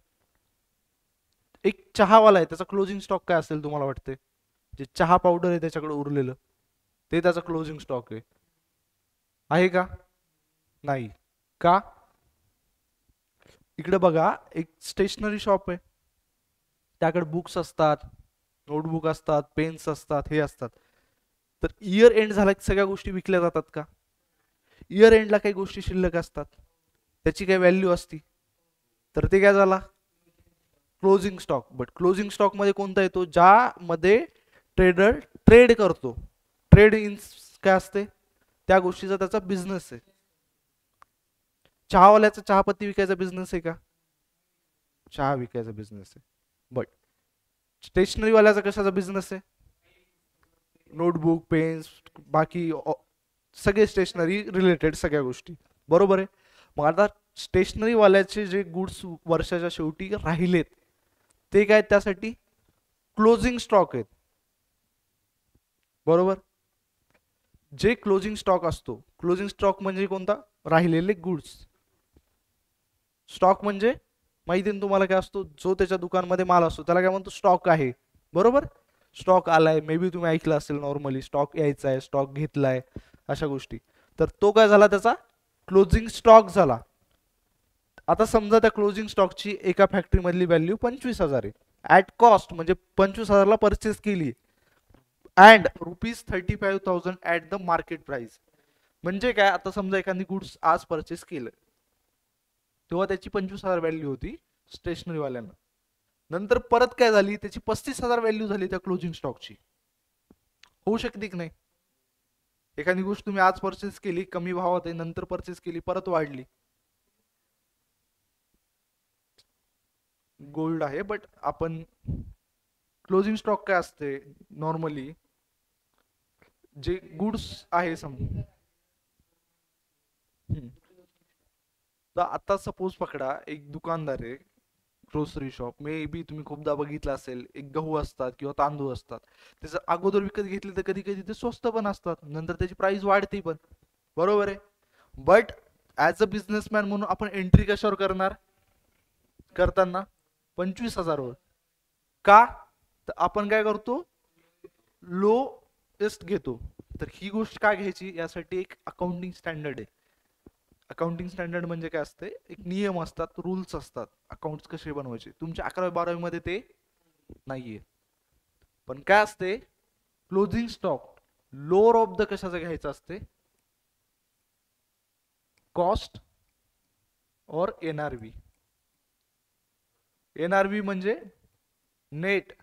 एक चहावाला आहे, त्याचा क्लोजिंग स्टॉक काय असेल तुम्हाला वाटते, जे चहा पावडर आहे त्याच्याकडे उरलेलं, ते त्याचा क्लोजिंग स्टॉक आहे का, नाही का. इकडे बघा, एक स्टेशनरी शॉप आहे, त्याकडे बुक्स असतात, नोटबुक असतात, पेन्स असतात, हे असतात. तर इयर एंड झाला की सगळ्या गोष्टी विकल्या जातात का, इयर एंडला काही गोष्टी शिल्लक असतात, त्याची काही व्हॅल्यू असती, तर ते काय झाला, closing stock. But closing stock मध्ये कोणता येतो, ज्यामध्ये ट्रेडर ट्रेड करतो, ट्रेड इन काय असते, त्या गोष्टीचा त्याचा बिझनेस आहे. चहावाल्याचा चहापत्ती विकायचा बिझनेस आहे का, चहा विकायचा बिझनेस आहे. बट स्टेशनरी वाल्याचा कशाचा बिझनेस आहे, नोटबुक, पेन्स, बाकी सगळे स्टेशनरी रिलेटेड सगळ्या गोष्टी, बरोबर आहे. मग आता स्टेशनरी वाल्याचे जे गुड्स वर्षाच्या शेवटी राहिलेत ते काय, त्यासाठी क्लोजिंग स्टॉक आहेत, बरोबर. जे क्लोजिंग स्टॉक असतो, क्लोजिंग स्टॉक म्हणजे कोणता, राहिलेले गुड्स. स्टॉक म्हणजे माहिती आहे तुम्हाला काय असतो, जो त्याच्या दुकानमध्ये माल असतो त्याला काय म्हणतो, स्टॉक आहे, बरोबर. स्टॉक आलाय, मे बी तुम्ही ऐकलं असेल नॉर्मली, स्टॉक यायचा आहे, स्टॉक घेतलाय, अशा गोष्टी. तर तो काय झाला, त्याचा क्लोजिंग स्टॉक झाला. आता समजा त्या क्लोजिंग स्टॉकची एका फॅक्टरी मधली व्हॅल्यू 25,000 आहे, ऍट कॉस्ट म्हणजे 25,000ला परचेस केली, and ₹35,000 at the market price. म्हणजे काय, आता समजा एखादी गुड्स आज परचेस केलं तेव्हा त्याची 25,000 व्हॅल्यू होती, स्टेशनरी वाल्यांना. नंतर परत काय झाली, त्याची 35,000 व्हॅल्यू झाली त्या क्लोजिंग स्टॉकची. होऊ शकते की नाही? एखादी गोष्ट तुम्ही आज परचेस केली, कमी भावात आहे, नंतर परचेस केली, परत वाढली. गोल्ड आहे, बट आपण क्लोजिंग स्टॉक काय असते नॉर्मली, जे गुड्स आहे समजा. तर आता सपोज पकडा, एक दुकानदार आहे, ग्रोसरी शॉप, मे बी तुम्ही खूपदा बघितलं असेल, एक गहू असतात किंवा तांदूळ असतात, त्याचं अगोदर विकत घेतले तर कधी कधी ते स्वस्त पण असतात, नंतर त्याची प्राइस वाढते पण, बरोबर आहे. बट ॲज अ बिझनेसमॅन म्हणून आपण एंट्री कशावर करणार, करताना 25,000 वर. का? तर आपण काय करतो, लोएस्ट घेतो. तर ही गोष्ट का घ्यायची, यासाठी एक अकाउंटिंग स्टँडर्ड आहे. अकाउंटिंग स्टँडर्ड म्हणजे काय असते, एक नियम असतात, रूल्स असतात, अकाउंट्स कसे बनवायचे. तुमच्या 11वी-12वी मध्ये ते नाहीये. पण काय असते, closing stock lower of the कशाचं घ्यायचं असते, कॉस्ट और एनआरव्ही. एनआरव्ही म्हणजे नेट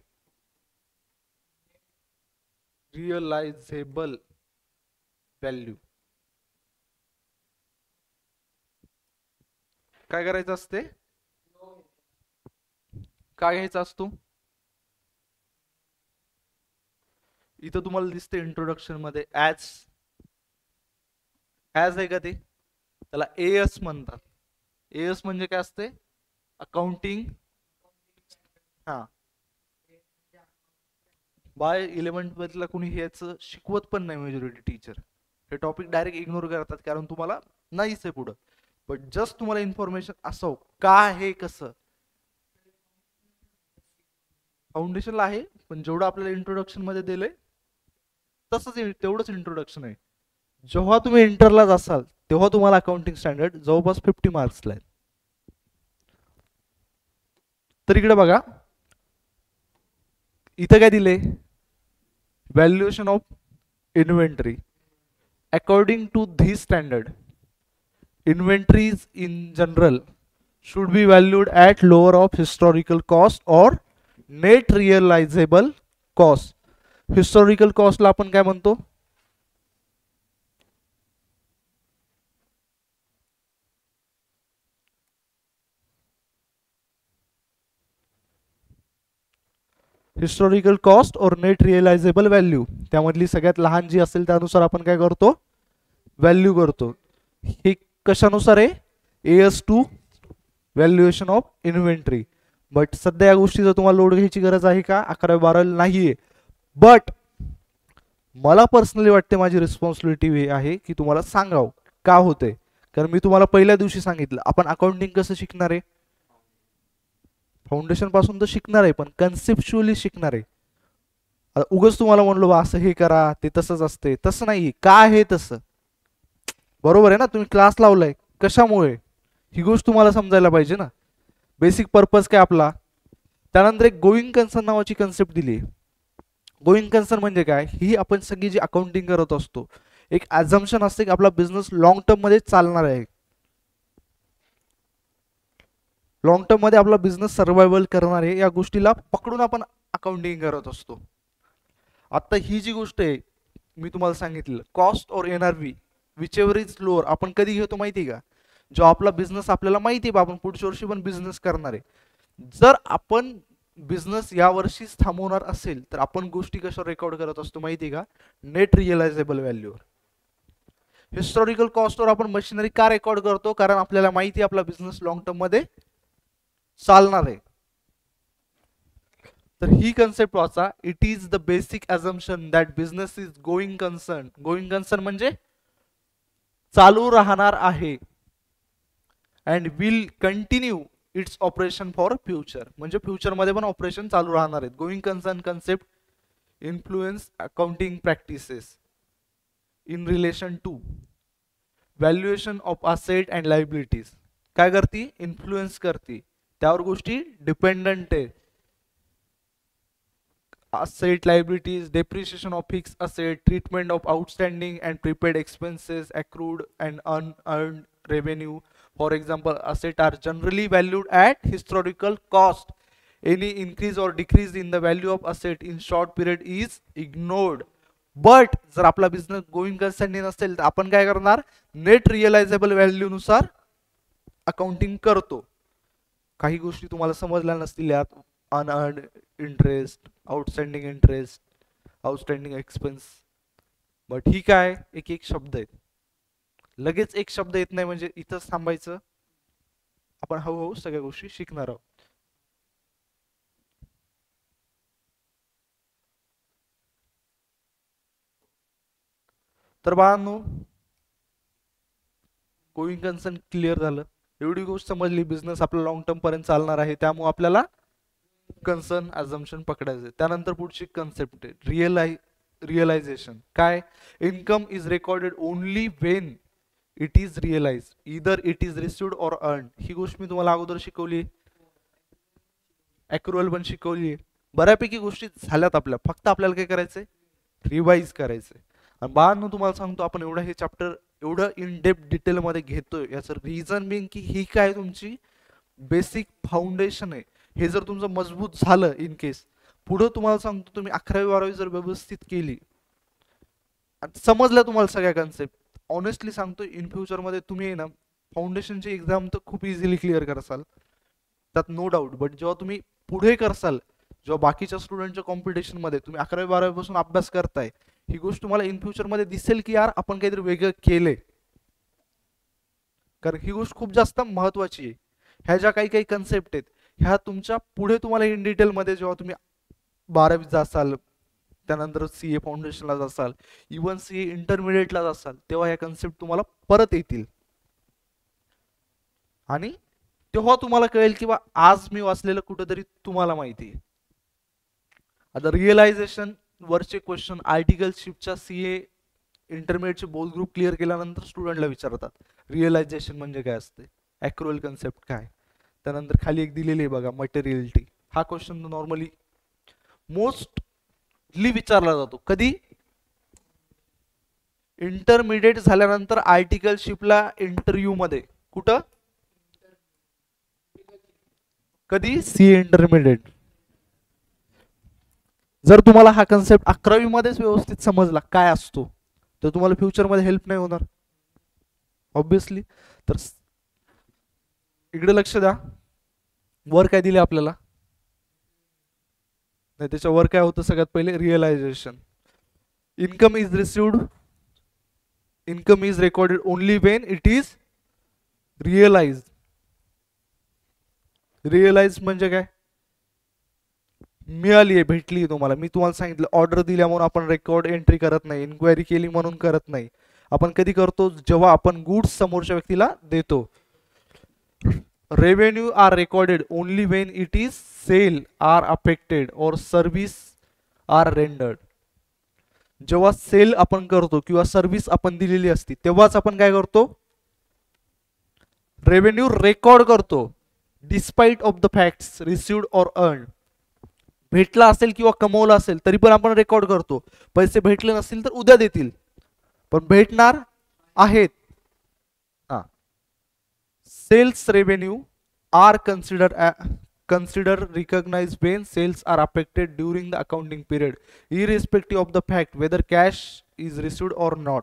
रिअलायझेबल व्हॅल्यू. काय करायचं असते, काय घ्यायचा असतो, इथं तुम्हाला दिसते इंट्रोडक्शन मध्ये ॲज आहे का, ते त्याला एएस म्हणतात. एएस म्हणजे काय असते, अकाउंटिंग. हा, बाय 11th मधला कुणी हेच शिकवत पण नाही, मेजॉरिटी टीचर हे टॉपिक डायरेक्ट इग्नोर करतात, कारण तुम्हाला नाहीच आहे पुढं. बट जस्ट तुम्हाला इन्फॉर्मेशन असो का आहे कसं, फाउंडेशनला आहे, पण जेवढं आपल्याला इंट्रोडक्शन मध्ये दिलंय तसंच तेवढंच इंट्रोडक्शन आहे. जेव्हा तुम्ही इंटरला असाल तेव्हा तुम्हाला अकाउंटिंग स्टँडर्ड जवळपास 50 मार्क्सला आहे. तर इकडे बघा, इथं काय दिले, valuation of inventory. According to this standard, inventories in general should be valued at lower of historical cost or net realizable cost. Historical कॉस्टला आपण काय म्हणतो, historical cost or net realisable value. त्यामधली सगळ्यात लहान जी असेल त्यानुसार आपण काय करतो, व्हॅल्यू करतो. हे कशानुसार आहे, AS2 valuation of inventory. But सध्या या गोष्टीचा तुम्हाला लोड घ्यायची गरज आहे का, 11वी-12वी नाहीये. बट मला पर्सनली वाटते, माझी रिस्पॉन्सिबिलिटी आहे की तुम्हाला सांगावं का होते. कारण मी तुम्हाला पहिल्या दिवशी सांगितलं, आपण अकाउंटिंग कसं शिकणार आहे, फाउंडेशन पासून तर शिकणार आहे, पण कन्सेप्च्युअली शिकणार आहे. उगाच तुम्हाला म्हणलो बा असं हे करा, ते तसंच असते, तसं नाही. का आहे तसं, बरोबर आहे ना, तुम्ही क्लास लावलाय कशामुळे, ही गोष्ट तुम्हाला समजायला पाहिजे ना. बेसिक पर्पज काय आपला. त्यानंतर एक गोईंग कन्सर्न नावाची कन्सेप्ट दिली. गोईंग कन्सर्न म्हणजे काय, ही आपण सगळी जी अकाउंटिंग करत असतो, एक ॲझम्पशन असते की आपला बिझनेस लॉंग टर्म मध्ये चालणार आहे, लॉंग टर्म मध्ये आपला बिझनेस सर्वायवल करणार आहे, या गोष्टीला पकडून आपण अकाउंटिंग करत असतो. आता ही जी गोष्ट आहे मी तुम्हाला सांगितलं, कॉस्ट और एनआरव्ही विचेवर इज लोअर, आपण कधी घेतो माहिती का, जो आपला बिझनेस आपल्याला माहिती आहे आपण पुढच्या वर्षी पण बिझनेस करणार आहे. जर आपण बिझनेस या वर्षीच थांबवणार असेल तर आपण गोष्टी कशावर रेकॉर्ड करत असतो माहिती का, नेट रिअलायझेबल व्हॅल्यूवर. हिस्टॉरिकल कॉस्टवर आपण मशिनरी का रेकॉर्ड करतो, कारण आपल्याला माहिती आहे आपला बिझनेस लॉंग टर्म मध्ये चालणार आहे. तर ही कन्सेप्ट वाचा. It is the basic assumption that business is going concern. Going concern म्हणजे चालू राहणार आहे, and will continue its operation for future, म्हणजे फ्युचर मध्ये पण ऑपरेशन चालू राहणार आहेत. Going concern concept influence accounting practices in relation to valuation of asset and liabilities. काय करती, इन्फ्लुएन्स करती, त्यावर गोष्टी डिपेंडंट आहे. asset liabilities, depreciation of fixed asset, treatment of outstanding and prepaid expenses, accrued and unearned revenue, for example asset are generally valued at historical cost. Any increase or decrease in the value of asset in short period is ignored. But जर आपला business going concern नसेल तर आपण काय करणार, net realisable value नुसार accounting करतो. काही गोष्टी तुम्हाला समजल्या नसतील यात, unearned interest, outstanding interest, outstanding expense. But he काय एक एक शब्द आहेत, लगेच एक शब्द येत नाही म्हणजे इथंच थांबायचं. आपण हळूहळू सगळ्या गोष्टी शिकणार आहोत. तर बाळांनो, गोइंग कन्सर्न क्लिअर झालं. एवढी गोष्ट समजली, बिझनेस आपला लॉंग टर्म पर्यंत चालणार आहे, त्यामुळे आपल्याला कन्सर्न अझम्पशन पकडायचे. त्यानंतर पुढची कन्सेप्ट आहे रिअलायझेशन. काय, income is recorded only when it is realise, either it is received और अर्न. ही गोष्ट मी तुम्हाला अगोदर शिकवली, अॅक्रुअल पण शिकवली. बऱ्यापैकी गोष्टी झाल्यात आपल्या, फक्त आपल्याला काय करायचंय, रिवाइज करायचंय. आणि बाळांनो तुम्हाला सांगतो, आपण एवढं हे चॅप्टर एवढं इन डेप्थ डिटेलमध्ये घेतोय याचं रिझन बिंग की ही काय तुमची बेसिक फाउंडेशन आहे. हे जर तुमचं मजबूत झालं इन केस, पुढं तुम्हाला सांगतो तुम्ही 11वी-12वी जर व्यवस्थित केली, समजलं तुम्हाला सगळ्या कन्सेप्ट, ऑनेस्टली सांगतो इन फ्युचरमध्ये तुम्ही ना फाउंडेशनची एक्झाम तर खूप इझिली क्लिअर करसाल, त्यात नो डाऊट. बट जेव्हा तुम्ही पुढे करसाल, जेव्हा बाकीच्या स्टुडंटच्या कॉम्पिटिशनमध्ये तुम्ही 11वी-12वी पासून अभ्यास करताय, ही गोष्ट तुम्हाला इन फ्युचरमध्ये दिसेल की यार आपण काहीतरी वेगळं केलंय. कारण ही गोष्ट खूप जास्त महत्वाची आहे. ह्या ज्या काही काही कन्सेप्ट आहेत, ह्या तुमच्या पुढे तुम्हाला इन डिटेलमध्ये जेव्हा तुम्ही 12वीत जासाल, त्यानंतर सीए फाउंडेशनला जासाल, इवन सीए इंटरमिडिएटला जासाल, तेव्हा ह्या कन्सेप्ट तुम्हाला परत येतील. आणि तेव्हा तुम्हाला कळेल की आज मी वाचलेलं कुठंतरी तुम्हाला माहिती आहे. आता रिअलायझेशन वरचे क्वेश्चन आर्टिकलशिपच्या सीए इंटरमिडिएटचे बोथ ग्रुप क्लिअर केल्यानंतर स्टुडंटला विचारतात रिअलायझेशन म्हणजे काय असते, ॲक्रुअल कन्सेप्ट काय. त्यानंतर खाली एक दिलेली आहे बघा, मटेरियलिटी. हा क्वेश्चन नॉर्मली मोस्टली विचारला जातो कधी, इंटरमिडिएट झाल्यानंतर आर्टिकलशिपला इंटरव्ह्यू मध्ये. कुठं, कधी, सीए इंटरमिडिएट. जर तुम्हाला हा कन्सेप्ट 11वी मध्येच व्यवस्थित समजला काय असतो, तर तुम्हाला फ्युचरमध्ये हेल्प नाही होणार ऑब्विसली. तर इकडे लक्ष द्या, वर काय दिले आपल्याला, नाही त्याच्या वर काय होतं, सगळ्यात पहिले realisation. Income is received, income is recorded only when it is realise. Realise म्हणजे काय, मिळाली आहे, भेटली तुम्हाला. मी तुम्हाला सांगितलं ऑर्डर दिल्या म्हणून आपण रेकॉर्ड एंट्री करत नाही, इन्क्वायरी केली म्हणून करत नाही. आपण कधी करतो, जेव्हा आपण गुड्स समोरच्या व्यक्तीला देतो. Revenue are recorded only when it is sale are affected और सर्व्हिस आर रेंडर्ड. जेव्हा सेल आपण करतो किंवा सर्व्हिस आपण दिलेली असती, तेव्हाच आपण काय करतो, रेव्हेन्यू रेकॉर्ड करतो. Despite of the facts received और अर्न. भेटला असेल किंवा कमवला असेल तरी पण आपण रेकॉर्ड करतो. पैसे भेटले नसतील तर उद्या देतील, पण भेटणार आहेत. हा, sales revenue are consider recognized when sales are affected during the accounting period irrespective of the fact whether cash is received or not.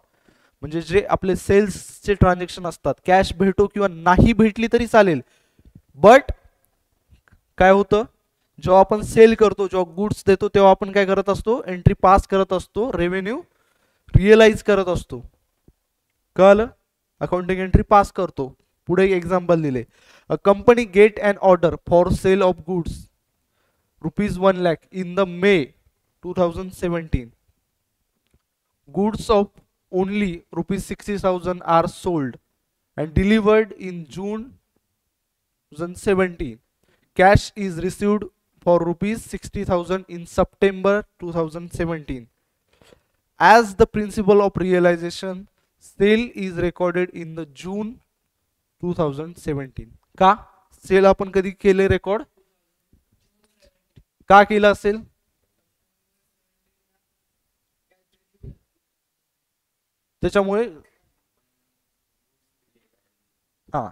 म्हणजे जे आपले सेल्सचे ट्रान्झॅक्शन असतात, कॅश भेटो किंवा नाही भेटली तरी चालेल, बट काय होतं, जेव्हा आपण सेल करतो, जेव्हा गुड्स देतो, तेव्हा आपण काय करत असतो, एंट्री पास करत असतो, रेव्हेन्यू रिअलाइज करत असतो. कळलं, अकाउंटिंग एंट्री पास करतो. पुढे एक एक्झाम्पल दिले, a company get an order for sale of goods ₹1 lakh in the May 2017. Goods of only ₹60,000 are sold and delivered in June 2017. Cash is received for ₹60,000 in September 2017. As the principle of realization, sale is recorded in the June 2017. का sale आपण कधी केले record, का केला असेल, त्याच्यामुळे. हा,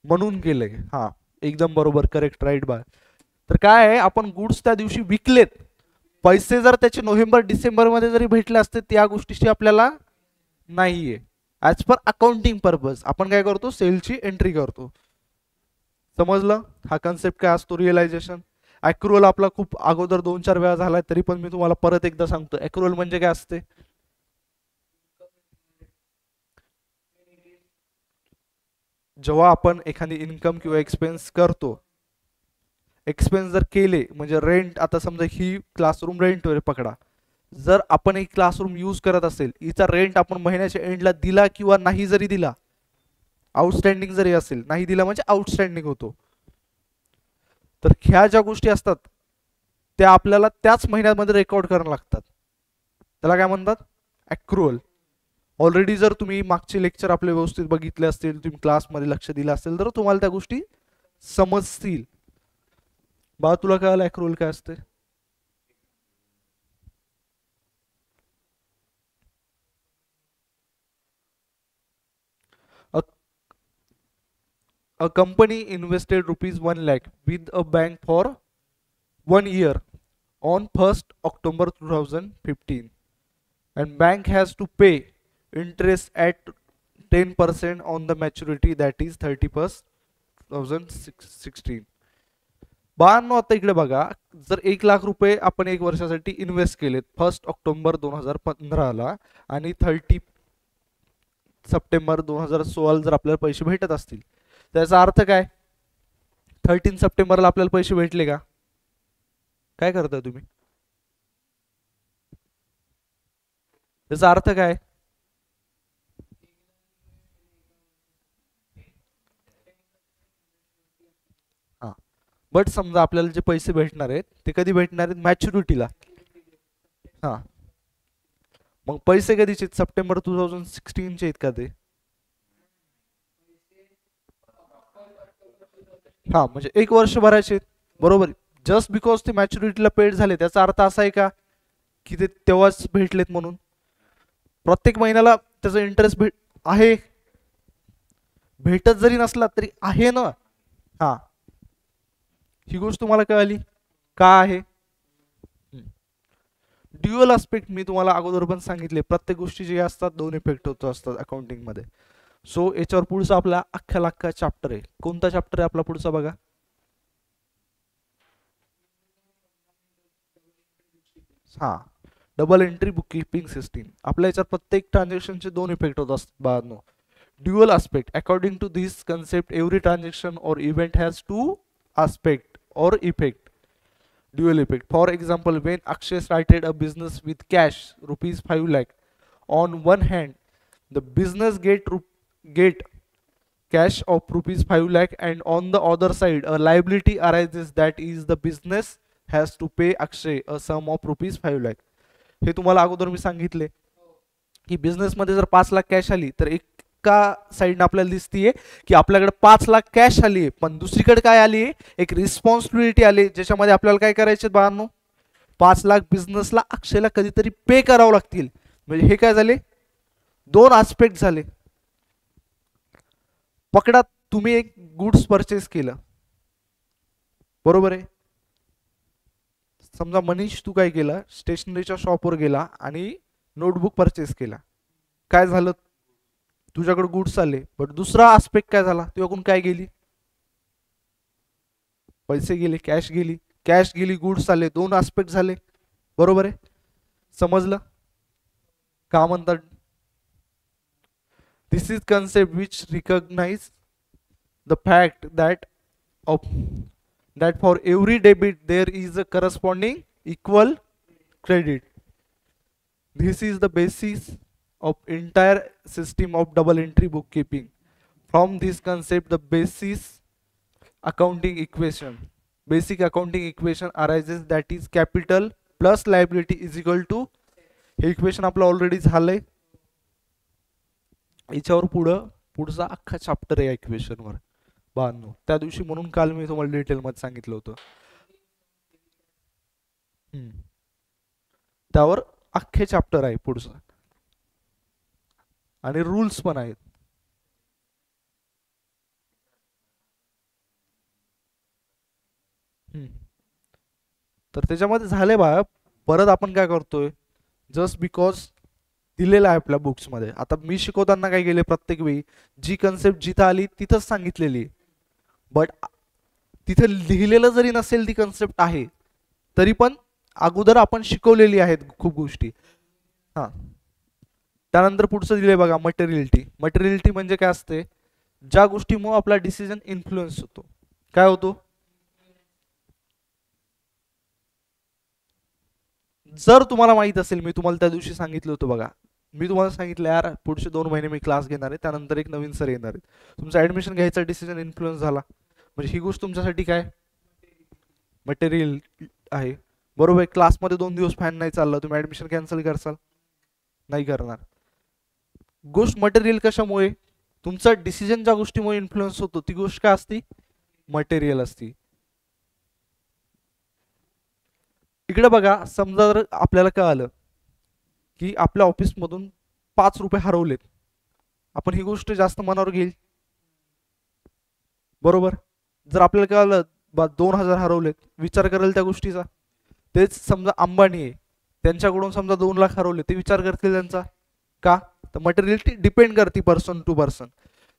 म्हणून केलंय. हा, एकदम बरोबर, करेक्ट, राईट बा. तर काय आहे, आपण गुड्स त्या दिवशी विकलेत, पैसे जर त्याचे नोव्हेंबर डिसेंबर मध्ये जरी भेटले असते त्या गोष्टीची आपल्याला नाहीये. ऍज पर अकाउंटिंग पर्पज आपण काय करतो, सेलची एंट्री करतो. समजलं हा कन्सेप्ट काय असतो, रिअलायझेशन. अॅक्रुअल आपला खूप अगोदर 2-4 वेळा झालाय, तरी पण मी तुम्हाला परत एकदा सांगतो अॅक्रुअल म्हणजे काय असते. जेव्हा आपण एखादी इन्कम किंवा एक्सपेन्स करतो, एक्सपेन्स जर केले म्हणजे रेंट, आता समजा ही क्लासरूम रेंटवर पकडा, जर आपण एक क्लासरूम यूज करत असेल, हिचा रेंट आपण महिन्याच्या एंडला दिला किंवा नाही जरी दिला, आउटस्टँडिंग जरी असेल, नाही दिला म्हणजे आउटस्टँडिंग होतो, तर ह्या ज्या गोष्टी असतात त्या आपल्याला त्याच महिन्यामध्ये रेकॉर्ड करायला लागतात. त्याला काय म्हणतात, अॅक्रुअल. ऑलरेडी जर तुम्ही मागचे लेक्चर आपले व्यवस्थित बघितले असतील, तुम्ही क्लासमध्ये लक्ष दिलं असेल, तर तुम्हाला त्या गोष्टी समजतील. बा तुला कळलं अॅक्रुअल काय असते. A, a company invested rupees 1 lakh with a bank for 1 year on 1st October 2015, and bank has to pay interest at 10% on the maturity, that is 31st 2016. बाळांनो आता इकडे बघा, जर 1 लाख रुपये आपण 1 वर्षासाठी इन्व्हेस्ट केलेत 1 ऑक्टोबर 2015ला, आणि 30 सप्टेंबर 2016 जर आपल्याला पैसे भेटत असतील, त्याचा अर्थ काय, 13 सप्टेंबरला आपल्याला पैसे भेटले का, काय करताय तुम्ही, त्याचा अर्थ काय. हा, बट समजा आपल्याला जे पैसे भेटणार आहेत ते कधी भेटणार आहेत, मॅच्युरिटीला. हा, मग पैसे कधीचे, सप्टेंबर 2016चे आहेत का ते. हा, म्हणजे 1 वर्ष भरायचे, बरोबर. जस्ट बिकॉज ते मॅच्युरिटीला पेड झाले त्याचा अर्थ असा आहे का की ते तेव्हाच भेटलेत म्हणून. प्रत्येक महिन्याला त्याचा इंटरेस्ट आहे, भेटत जरी नसला तरी आहे ना. हा, ही गोष्ट तुम्हाला कळाली का आहे. ड्युअल आस्पेक्ट मी तुम्हाला अगोदर पण सांगितले, प्रत्येक गोष्टी जे असतात दोन इफेक्ट होत असतात अकाउंटिंग मध्ये. सो याच्यावर पुढचा आपला अख्खा चॅप्टर आहे. कोणता चॅप्टर आहे आपला पुढचा बघा. हा, double entry book keeping system. आपल्या याच्यात प्रत्येक ट्रान्झॅक्शनचे दोन इफेक्ट होत असतात बाळांनो. Dual aspect, according to this concept every transaction or event has two aspect or effect, dual effect. For example, when Akshay started a business with cash rupees 5 lakh, on one hand the business get cash of rupees 5 lakh, and on the other side a liability arises, that is the business has to pay Akshay a sum of rupees 5 lakh. हे तुम्हाला अगोदर मी सांगितले की business मध्ये जर 5 lakh cash आली तर एका साईडने आपल्याला दिसतीये की आपल्याकडे 5 लाख कॅश आली आहे, पण दुसरीकडे काय आली आहे, एक रिस्पॉन्सिबिलिटी आली ज्याच्यामध्ये आपल्याला काय करायचे बाळांनो, 5 लाख बिझनेसला अक्षयला कधीतरी पे करावं लागतील. म्हणजे हे काय झाले, दोन आस्पेक्ट झाले. पकडा तुम्ही एक गुड्स परचेस केलं, बरोबर आहे. समजा मनीष तू काय केला, स्टेशनरीच्या शॉपवर गेला आणि नोटबुक परचेस केला. काय झालं, तुझ्याकडे गुड्स आले, बट दुसरा आस्पेक्ट काय झाला, तुझ्याकडून काय गेली, पैसे गेले, कॅश गेली, गुड्स आले, दोन आस्पेक्ट झाले, बरोबर आहे. समजलं का म्हणतात. This is concept which recognise the fact that for every debit there is a corresponding equal credit. This is the basis of entire system of double entry bookkeeping. From this concept the basic accounting equation arises, that is capital plus liability is equal to, हे equation आपलं already झालंय. याच्यावर पुढचा अख्खा chapter आहे इक्वेशनवर 92 त्या दिवशी, म्हणून काल मी तुम्हाला डिटेल मध्ये सांगितलं होतं. त्यावर अख्खे चॅप्टर आहे पुढचं, आणि रूल्स पण आहेत. तर त्याच्यामध्ये झाले बा, परत आपण काय करतोय, जस्ट बिकॉज दिलेलं आहे आपल्या बुक्समध्ये. आता मी शिकवताना काय केले, प्रत्येक वेळी जी कन्सेप्ट जिथं आली तिथंच सांगितलेली, बट तिथे लिहिलेलं जरी नसेल ती कन्सेप्ट आहे, तरी पण अगोदर आपण शिकवलेली आहेत खूप गोष्टी. हां, त्यानंतर पुढचं दिले बघा मटेरियलिटी. मटेरियलिटी म्हणजे काय असते, ज्या गोष्टीमुळे आपला डिसिजन इन्फ्लुएन्स होतो. काय होतो, जर तुम्हाला माहित असेल, मी तुम्हाला त्या दिवशी सांगितलं होतं बघा, मी तुम्हाला सांगितलं यार पुढचे 2 महिने मी क्लास घेणार आहे, त्यानंतर एक नवीन सर येणार आहेत, तुमचं ऍडमिशन घ्यायचा डिसिजन इन्फ्लुएन्स झाला, म्हणजे ही गोष्ट तुमच्यासाठी काय मटेरियल आहे. बरोबर आहे, क्लासमध्ये 2 दिवस फॅन नाही चालला, तुम्ही ऍडमिशन कॅन्सल करसाल, नाही करणार. गोष्ट मटेरियल कशामुळे, तुमचा डिसिजन ज्या गोष्टीमुळे इन्फ्लुएन्स होतो ती गोष्ट काय असती, मटेरियल असती. इकडे बघा, समजा जर आपल्याला कळालं की आपल्या ऑफिसमधून 5 रुपये हरवलेत, आपण ही गोष्ट जास्त मनावर घेईल, बरोबर. जर आपल्याला कळालं 2,000 हरवलेत, विचार करेल त्या गोष्टीचा. तेच समजा अंबानी आहे, त्यांच्याकडून समजा 2 लाख हरवले, ते विचार करतील त्यांचा. का, तर मटेरियलिटी डिपेंड करते पर्सन टू पर्सन.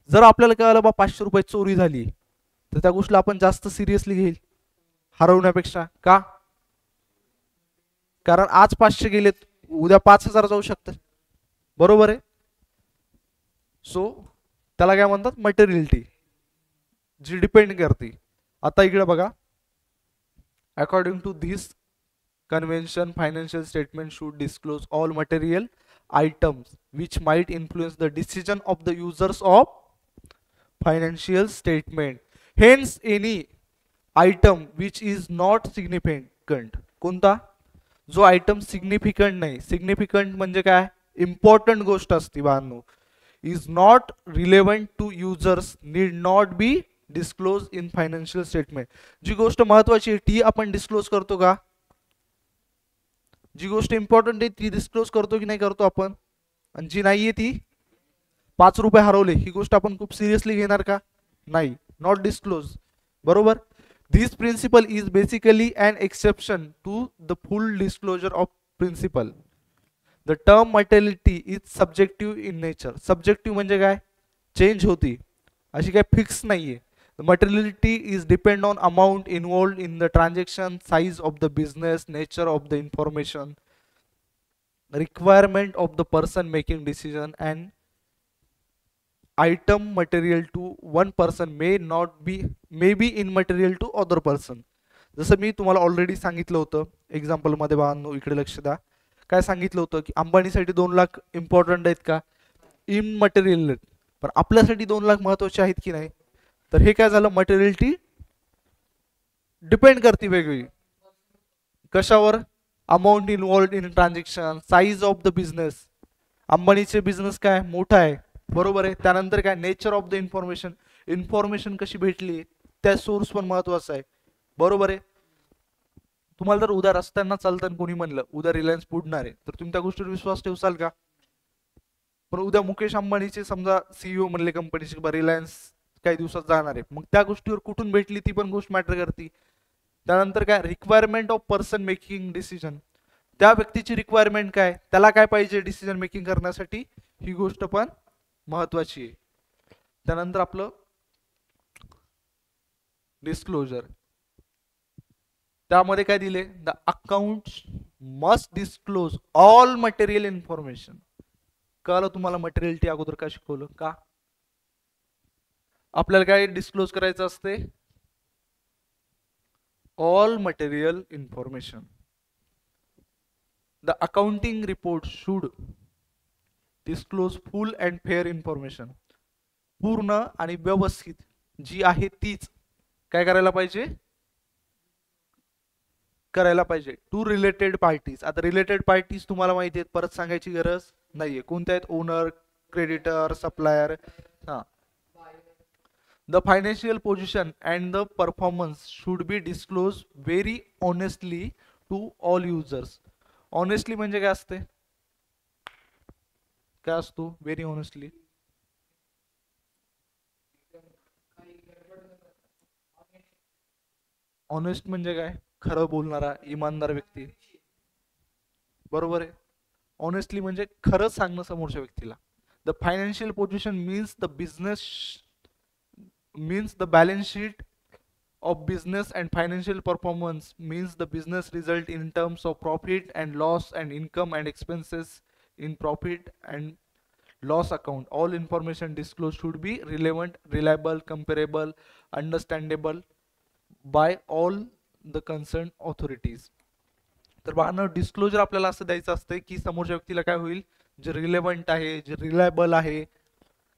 जर आपल्याला कळालं 500 रुपये चोरी झाली, तर त्या गोष्टीला आपण जास्त सिरियसली घेईल हरवण्यापेक्षा. का, कारण आज 500 गेलेत, उद्या 5,000 जाऊ शकतात, बरोबर आहे. सो त्याला काय म्हणतात, मटेरियलिटी, जी डिपेंड करते. आता इकडे बघा, according to this convention, financial statement should disclose all material items which might influence the decision of the users of financial statement. Hence, any item which is not significant, कोणता, जो item significant नाही, significant म्हणजे काय, important गोष्ट असते बांधू, is not relevant to users, need not be disclose in financial statement. जी गोष्ट महत्वाची आहे ती आपण डिस्क्लोज करतो का, जी गोष्ट इम्पॉर्टंट आहे ती डिस्क्लोज करतो की नाही करतो आपण, आणि जी नाहीये ती, 5 रुपये हरवले ही गोष्ट आपण खूप सिरियसली घेणार का, नाही, नॉट डिस्क्लोज, बरोबर. This principle is basically an exception to the full disclosure of principle. The term materiality is subjective in nature. Subjective म्हणजे काय, चेंज होती, अशी काय फिक्स नाहीये. The materiality is depend on amount involved in the transaction, size of the business, nature of the information, requirement of the person making decision, and item material to one person may be immaterial to other person. जसं मी तुम्हाला already सांगितलं होतं example मध्ये, बाळांनो इकडे लक्ष द्या, काय सांगितलं होतं की अंबानीसाठी 2 लाख इम्पॉर्टंट आहेत का, इमटेरियल आहेत, पण आपल्यासाठी 2 लाख महत्वाचे आहेत की नाही. तर हे काय झालं, मटेरियलिटी डिपेंड करते वेगवेगळी, कशावर, amount involved in transaction, size of the business, अंबानीचे बिझनेस काय मोठा आहे, बरोबर आहे. त्यानंतर काय, nature of the information, information कशी भेटली, त्या सोर्स पण महत्वाचा आहे, बरोबर आहे. तुम्हाला जर उद्या रस्त्यांना चालताना कोणी म्हणलं उद्या रिलायन्स बुडणार आहे, तर तुम्ही त्या गोष्टीवर विश्वास ठेवसाल का. पण उद्या मुकेश अंबानीचे समजा सीईओ म्हणले कंपनीचे रिलायन्स काही दिवसात जाणार आहे, मग त्या गोष्टीवर कुठून भेटली ती पण गोष्ट मॅटर करते. त्यानंतर काय, requirement of person making decision, त्या व्यक्तीची रिक्वायरमेंट काय, त्याला काय पाहिजे डिसिजन मेकिंग करण्यासाठी, ही गोष्ट पण महत्वाची आहे. त्यानंतर आपलं डिस्क्लोजर, त्यामध्ये काय दिले, the account must disclose all material information. कळलं तुम्हाला मटेरियलिटी अगोदर का शिकवलं का, आपल्याला काय डिस्क्लोज करायचं असते, all material information. The accounting report should disclose full and fair information. पूर्ण आणि व्यवस्थित जी आहे तीच काय करायला पाहिजे, करायला पाहिजे टू रिलेटेड पार्टीज. आता रिलेटेड पार्टीज तुम्हाला माहिती आहेत, परत सांगायची गरज नाहीये, कोणत्या आहेत, ओनर, क्रेडिटर, सप्लायर. हा, the financial position and the performance should be disclosed very honestly to all users. Honestly म्हणजे काय असते, काय असतो व्हेरी ऑनेस्टली, ऑनेस्ट म्हणजे काय, खरं बोलणारा इमानदार व्यक्ती, बरोबर आहे. ऑनेस्टली म्हणजे खरंच सांगणं समोरच्या व्यक्तीला. The financial position means the balance sheet of business, and financial performance means the business result in terms of profit and loss and income and expenses in profit and loss account. All information disclosed should be relevant, reliable, comparable, understandable by all the concerned authorities. तर बाळांनो, disclosure आपल्याला असं द्यायचं असतं की समोरच्या व्यक्तीला काय होईल, जे रिलेव्हंट आहे, जे रिलायबल आहे,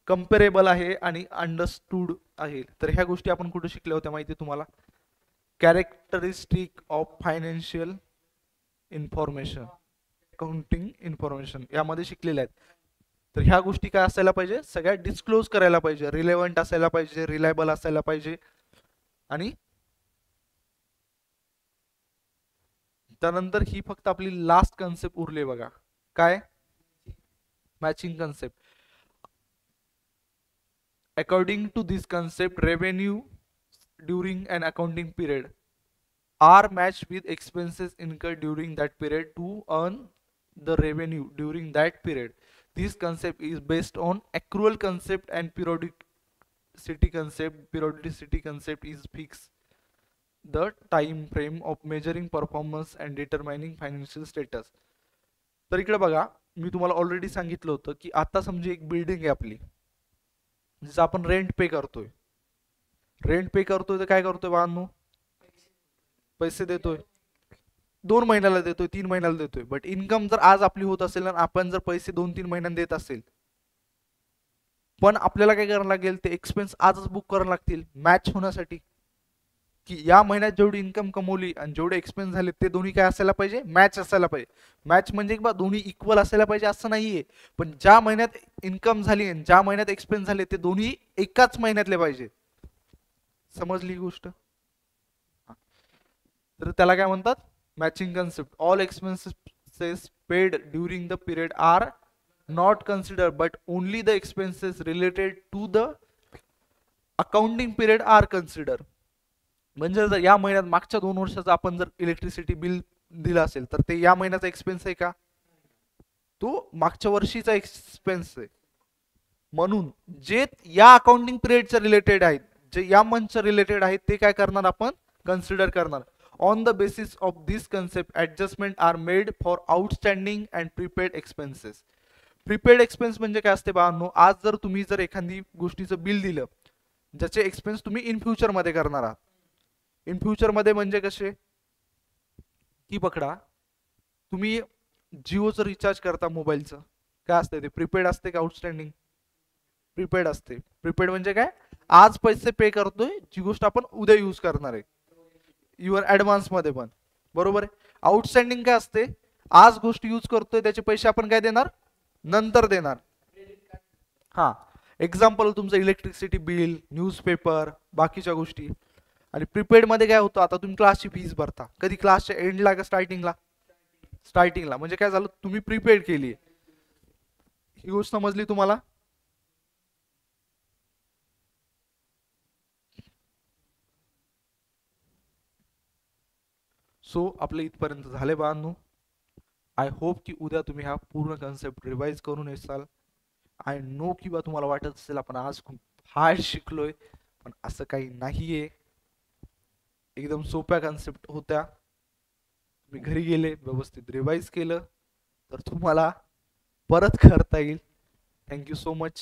कम्पेरेबल आहे आणि अंडरस्टूड आहे. तर ह्या गोष्टी आपण कुठे शिकल्या होत्या माहिती तुम्हाला? Characteristic of financial information, accounting information यामध्ये शिकलेल्या आहेत. तर ह्या गोष्टी काय असायला पाहिजे, सगळ्या डिस्क्लोज करायला पाहिजे, रिलेव्हंट असायला पाहिजे, रिलायबल असायला पाहिजे. आणि त्यानंतर ही फक्त आपली लास्ट कन्सेप्ट उरली बघा, काय? Matching concept. According to this concept, revenue during an accounting period are matched with expenses incurred during that period to earn the revenue during that period. This concept is based on accrual concept and periodicity concept. Periodicity concept is fixed the time frame of measuring performance and determining financial status. तर इकडे बघा, मी तुम्हाला already सांगितलं होतं की आता समजा एक बिल्डिंग आहे आपली, जसं आपण रेंट पे करतोय. रेंट पे करतोय तर काय करतोय बाळांनो, पैसे देतोय. 2 महिन्याला देतोय, 3 महिन्याला देतोय. बट इन्कम जर आज आपली होत असेल आणि आपण जर पैसे 2-3 महिन्यांनी देत असेल, पण आपल्याला काय करावं लागेल, ते एक्सपेन्स आजच बुक करावं लागतील मॅच होण्यासाठी. की या महिन्यात जेवढी इन्कम कमवली आणि जेवढे एक्सपेन्स झाले ते दोन्ही काय असायला पाहिजे, मॅच असायला पाहिजे. मॅच म्हणजे बा दोन्ही इक्वल असायला पाहिजे असं नाहीये, पण ज्या महिन्यात इन्कम झाली आणि ज्या महिन्यात एक्सपेन्स झाले ते दोन्ही एकाच महिन्यातले पाहिजे. समजली ही गोष्ट? तर त्याला काय म्हणतात, matching concept. All expenses paid during the period are not consider but only the expenses related to the accounting period are consider. म्हणजे जर या महिन्यात मागच्या 2 वर्षाचं आपण जर इलेक्ट्रिसिटी बिल दिलं असेल तर ते या महिन्याचा एक्सपेन्स आहे का, तो मागच्या वर्षीचा एक्सपेन्स आहे. म्हणून जे या अकाउंटिंग पिरियडच्या रिलेटेड आहेत, जे या मंथच्या रिलेटेड आहेत, ते काय करणार आपण, कन्सिडर करणार. On the basis of this concept adjustment are made for outstanding and prepaid expenses. Prepaid expense म्हणजे काय असते बाळांनो, आज जर तुम्ही जर एखादी गोष्टीचं बिल दिलं ज्याचे एक्सपेन्स तुम्ही इन फ्युचर मध्ये करणार आहात. इन फ्युचर मध्ये म्हणजे कसे की पकडा, तुम्ही जिओचं रिचार्ज करता मोबाईलचं, काय असते ते, प्रीपेड असते का आउटस्टँडिंग? प्रीपेड असते. प्रीपेड म्हणजे काय, आज पैसे पे करतोय, जी गोष्ट आपण उद्या यूज करणार आहे, इव्हन ऍडव्हान्स मध्ये पण, बरोबर आहे. आउटस्टँडिंग काय असते, आज गोष्ट यूज करतोय त्याचे पैसे आपण काय देणार, नंतर देणार. हा, एक्झाम्पल तुमचं इलेक्ट्रिसिटी बिल, न्यूजपेपर, बाकीच्या गोष्टी. आणि प्रीपेड मध्ये काय होतं, आता तुम्ही क्लासची फीस भरता, कधी क्लासच्या एंडला का स्टार्टिंगला? स्टार्टिंगला. म्हणजे काय झालं, तुम्ही प्रीपेड केली. ही गोष्ट समजली तुम्हाला? सो आपलं इथपर्यंत झाले बाळांनो. आय होप की उद्या तुम्ही हा पूर्ण कन्सेप्ट रिवाइज करून येसाल. आय नो की बा तुम्हाला वाटत असेल आपण आज खूप हार्ड शिकलोय, पण असं काही नाहीये. एकदम सोप्या कन्सेप्ट होत्या. तुम्ही घरी गेले व्यवस्थित रिवाइज केलं तर तुम्हाला परत करता येईल. Thank you so much.